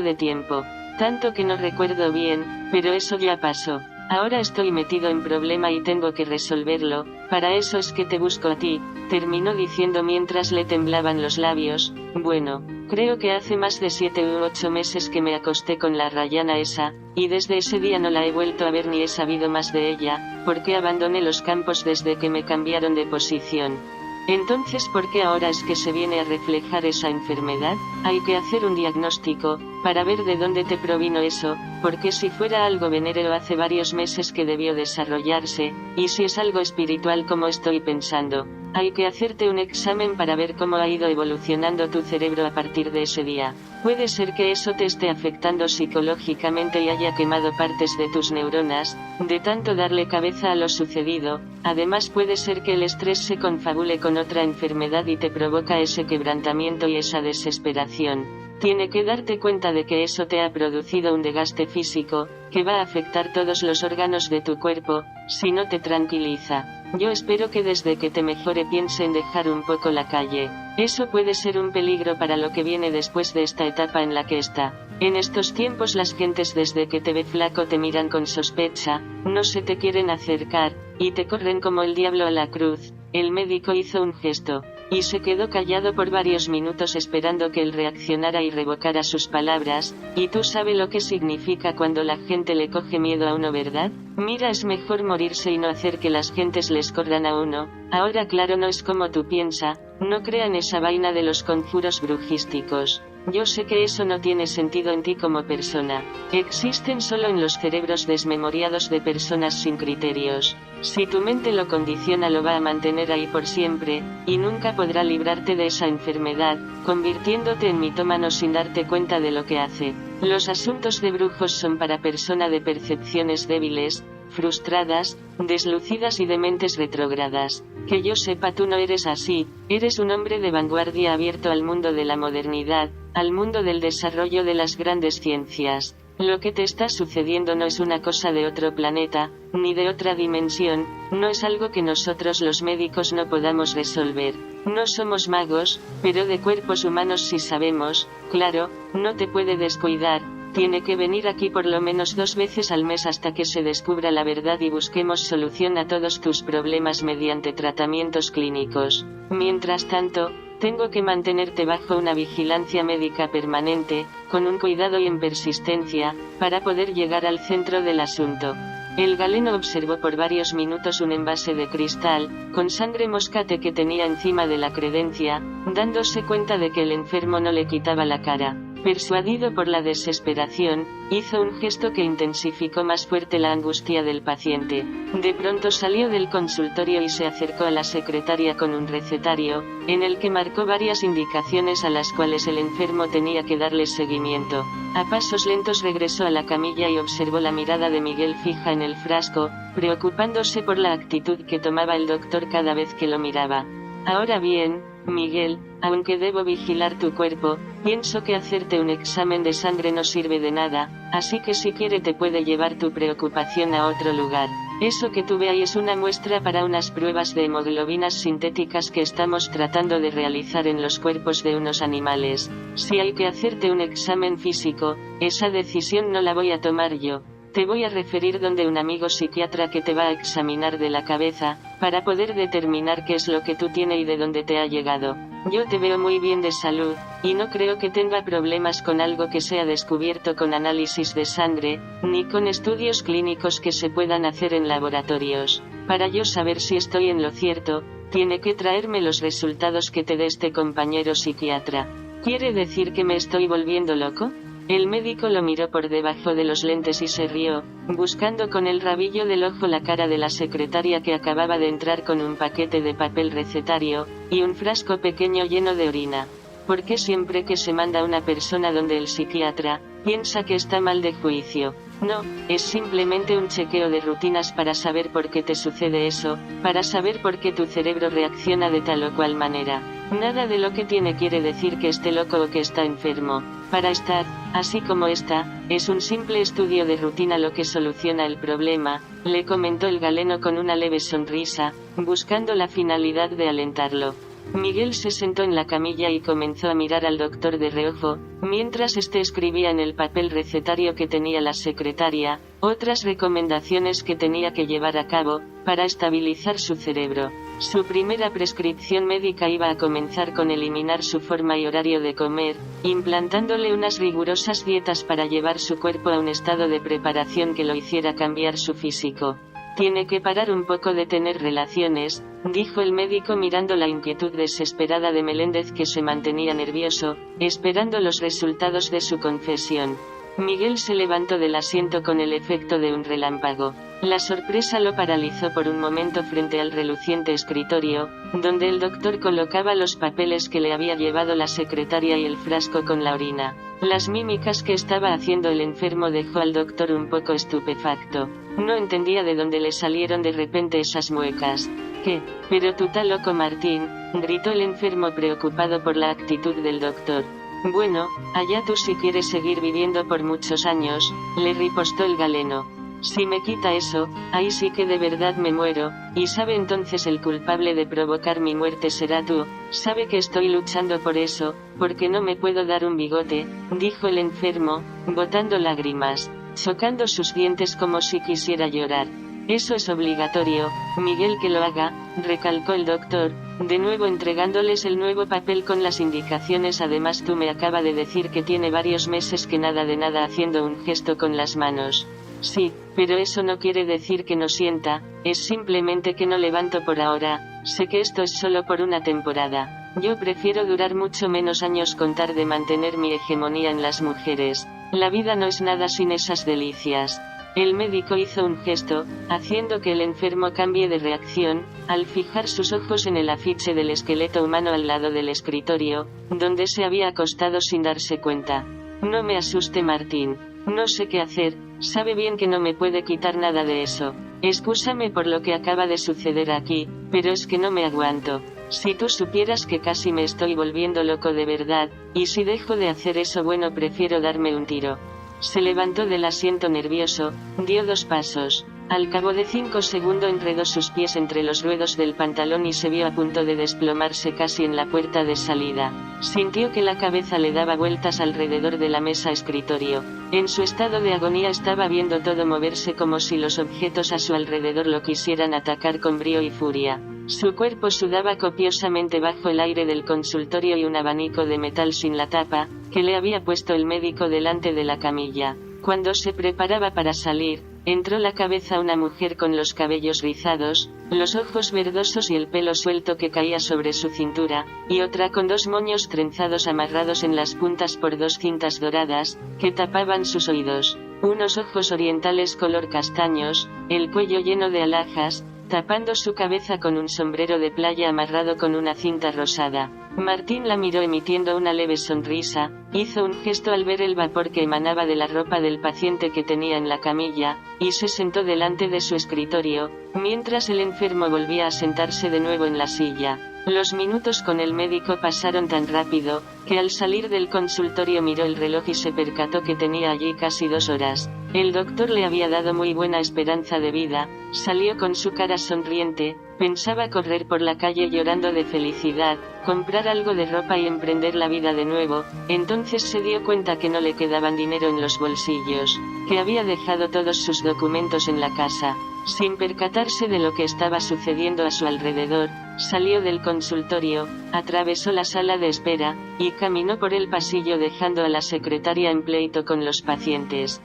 de tiempo. Tanto que no recuerdo bien, pero eso ya pasó. Ahora estoy metido en problema y tengo que resolverlo, para eso es que te busco a ti, terminó diciendo mientras le temblaban los labios. Bueno, creo que hace más de 7 u 8 meses que me acosté con la Rayana esa, y desde ese día no la he vuelto a ver ni he sabido más de ella, porque abandoné los campos desde que me cambiaron de posición. Entonces, ¿por qué ahora es que se viene a reflejar esa enfermedad? Hay que hacer un diagnóstico, para ver de dónde te provino eso, porque si fuera algo venéreo hace varios meses que debió desarrollarse, y si es algo espiritual como estoy pensando, hay que hacerte un examen para ver cómo ha ido evolucionando tu cerebro a partir de ese día. Puede ser que eso te esté afectando psicológicamente y haya quemado partes de tus neuronas, de tanto darle cabeza a lo sucedido. Además puede ser que el estrés se confabule con otra enfermedad y te provoca ese quebrantamiento y esa desesperación. Tiene que darte cuenta de que eso te ha producido un desgaste físico, que va a afectar todos los órganos de tu cuerpo, si no te tranquiliza. Yo espero que desde que te mejore piense en dejar un poco la calle. Eso puede ser un peligro para lo que viene después de esta etapa en la que está. En estos tiempos las gentes desde que te ve flaco te miran con sospecha, no se te quieren acercar, y te corren como el diablo a la cruz. El médico hizo un gesto, y se quedó callado por varios minutos esperando que él reaccionara y revocara sus palabras. ¿Y tú sabes lo que significa cuando la gente le coge miedo a uno, verdad? Mira, es mejor morirse y no hacer que las gentes les corran a uno. Ahora claro, no es como tú piensas, no crean esa vaina de los conjuros brujísticos. Yo sé que eso no tiene sentido en ti como persona. Existen solo en los cerebros desmemoriados de personas sin criterios. Si tu mente lo condiciona, lo va a mantener ahí por siempre, y nunca podrá librarte de esa enfermedad, convirtiéndote en mitómano sin darte cuenta de lo que hace. Los asuntos de brujos son para persona de percepciones débiles, frustradas, deslucidas y de mentes retrógradas. Que yo sepa, tú no eres así, eres un hombre de vanguardia abierto al mundo de la modernidad, al mundo del desarrollo de las grandes ciencias. Lo que te está sucediendo no es una cosa de otro planeta, ni de otra dimensión, no es algo que nosotros los médicos no podamos resolver. No somos magos, pero de cuerpos humanos sí sabemos. Claro, no te puede descuidar. Tiene que venir aquí por lo menos 2 veces al mes hasta que se descubra la verdad y busquemos solución a todos tus problemas mediante tratamientos clínicos. Mientras tanto, tengo que mantenerte bajo una vigilancia médica permanente, con un cuidado y en persistencia, para poder llegar al centro del asunto. El galeno observó por varios minutos un envase de cristal, con sangre moscate que tenía encima de la credencia, dándose cuenta de que el enfermo no le quitaba la cara. Persuadido por la desesperación, hizo un gesto que intensificó más fuerte la angustia del paciente. De pronto salió del consultorio y se acercó a la secretaria con un recetario, en el que marcó varias indicaciones a las cuales el enfermo tenía que darle seguimiento. A pasos lentos regresó a la camilla y observó la mirada de Miguel fija en el frasco, preocupándose por la actitud que tomaba el doctor cada vez que lo miraba. Ahora bien, Miguel, aunque debo vigilar tu cuerpo, pienso que hacerte un examen de sangre no sirve de nada, así que si quiere te puede llevar tu preocupación a otro lugar. Eso que tú ve ahí es una muestra para unas pruebas de hemoglobinas sintéticas que estamos tratando de realizar en los cuerpos de unos animales. Si hay que hacerte un examen físico, esa decisión no la voy a tomar yo. Te voy a referir donde un amigo psiquiatra que te va a examinar de la cabeza, para poder determinar qué es lo que tú tienes y de dónde te ha llegado. Yo te veo muy bien de salud, y no creo que tenga problemas con algo que sea descubierto con análisis de sangre, ni con estudios clínicos que se puedan hacer en laboratorios. Para yo saber si estoy en lo cierto, tiene que traerme los resultados que te dé este compañero psiquiatra. ¿Quiere decir que me estoy volviendo loco? El médico lo miró por debajo de los lentes y se rió, buscando con el rabillo del ojo la cara de la secretaria que acababa de entrar con un paquete de papel recetario, y un frasco pequeño lleno de orina. ¿Por qué siempre que se manda una persona donde el psiquiatra, piensa que está mal de juicio? No, es simplemente un chequeo de rutinas para saber por qué te sucede eso, para saber por qué tu cerebro reacciona de tal o cual manera. Nada de lo que tiene quiere decir que esté loco o que está enfermo. Para estar, así como está, es un simple estudio de rutina lo que soluciona el problema, le comentó el galeno con una leve sonrisa, buscando la finalidad de alentarlo. Miguel se sentó en la camilla y comenzó a mirar al doctor de reojo, mientras éste escribía en el papel recetario que tenía la secretaria, otras recomendaciones que tenía que llevar a cabo, para estabilizar su cerebro. Su primera prescripción médica iba a comenzar con eliminar su forma y horario de comer, implantándole unas rigurosas dietas para llevar su cuerpo a un estado de preparación que lo hiciera cambiar su físico. Tiene que parar un poco de tener relaciones, dijo el médico mirando la inquietud desesperada de Meléndez, que se mantenía nervioso, esperando los resultados de su confesión. Miguel se levantó del asiento con el efecto de un relámpago. La sorpresa lo paralizó por un momento frente al reluciente escritorio, donde el doctor colocaba los papeles que le había llevado la secretaria y el frasco con la orina. Las mímicas que estaba haciendo el enfermo dejó al doctor un poco estupefacto. No entendía de dónde le salieron de repente esas muecas. ¿Qué? Pero tú tal loco, Martín, gritó el enfermo preocupado por la actitud del doctor. Bueno, allá tú si quieres seguir viviendo por muchos años, le ripostó el galeno. Si me quita eso, ahí sí que de verdad me muero, y sabe entonces el culpable de provocar mi muerte será tú, sabe que estoy luchando por eso, porque no me puedo dar un bigote, dijo el enfermo, botando lágrimas, chocando sus dientes como si quisiera llorar. Eso es obligatorio, Miguel, que lo haga, recalcó el doctor, de nuevo entregándoles el nuevo papel con las indicaciones. Además tú me acaba de decir que tiene varios meses que nada de nada, haciendo un gesto con las manos. Sí, pero eso no quiere decir que no sienta, es simplemente que no levanto por ahora, sé que esto es solo por una temporada. Yo prefiero durar mucho menos años con tal de mantener mi hegemonía en las mujeres. La vida no es nada sin esas delicias. El médico hizo un gesto, haciendo que el enfermo cambie de reacción, al fijar sus ojos en el afiche del esqueleto humano al lado del escritorio, donde se había acostado sin darse cuenta. No me asuste, Martín. No sé qué hacer, sabe bien que no me puede quitar nada de eso. Excúsame por lo que acaba de suceder aquí, pero es que no me aguanto. Si tú supieras que casi me estoy volviendo loco de verdad, y si dejo de hacer eso, bueno, prefiero darme un tiro. Se levantó del asiento nervioso, dio 2 pasos. Al cabo de 5 segundos enredó sus pies entre los ruedos del pantalón y se vio a punto de desplomarse casi en la puerta de salida. Sintió que la cabeza le daba vueltas alrededor de la mesa escritorio. En su estado de agonía estaba viendo todo moverse como si los objetos a su alrededor lo quisieran atacar con brío y furia. Su cuerpo sudaba copiosamente bajo el aire del consultorio y un abanico de metal sin la tapa, que le había puesto el médico delante de la camilla. Cuando se preparaba para salir, entró la cabeza una mujer con los cabellos rizados, los ojos verdosos y el pelo suelto que caía sobre su cintura, y otra con 2 moños trenzados amarrados en las puntas por 2 cintas doradas, que tapaban sus oídos, unos ojos orientales color castaños, el cuello lleno de alhajas, tapando su cabeza con un sombrero de playa amarrado con una cinta rosada. Martín la miró emitiendo una leve sonrisa, hizo un gesto al ver el vapor que emanaba de la ropa del paciente que tenía en la camilla, y se sentó delante de su escritorio, mientras el enfermo volvía a sentarse de nuevo en la silla. Los minutos con el médico pasaron tan rápido, que al salir del consultorio miró el reloj y se percató que tenía allí casi 2 horas. El doctor le había dado muy buena esperanza de vida, salió con su cara sonriente, pensaba correr por la calle llorando de felicidad, comprar algo de ropa y emprender la vida de nuevo. Entonces se dio cuenta que no le quedaban dinero en los bolsillos, que había dejado todos sus documentos en la casa. Sin percatarse de lo que estaba sucediendo a su alrededor, salió del consultorio, atravesó la sala de espera, y caminó por el pasillo dejando a la secretaria en pleito con los pacientes.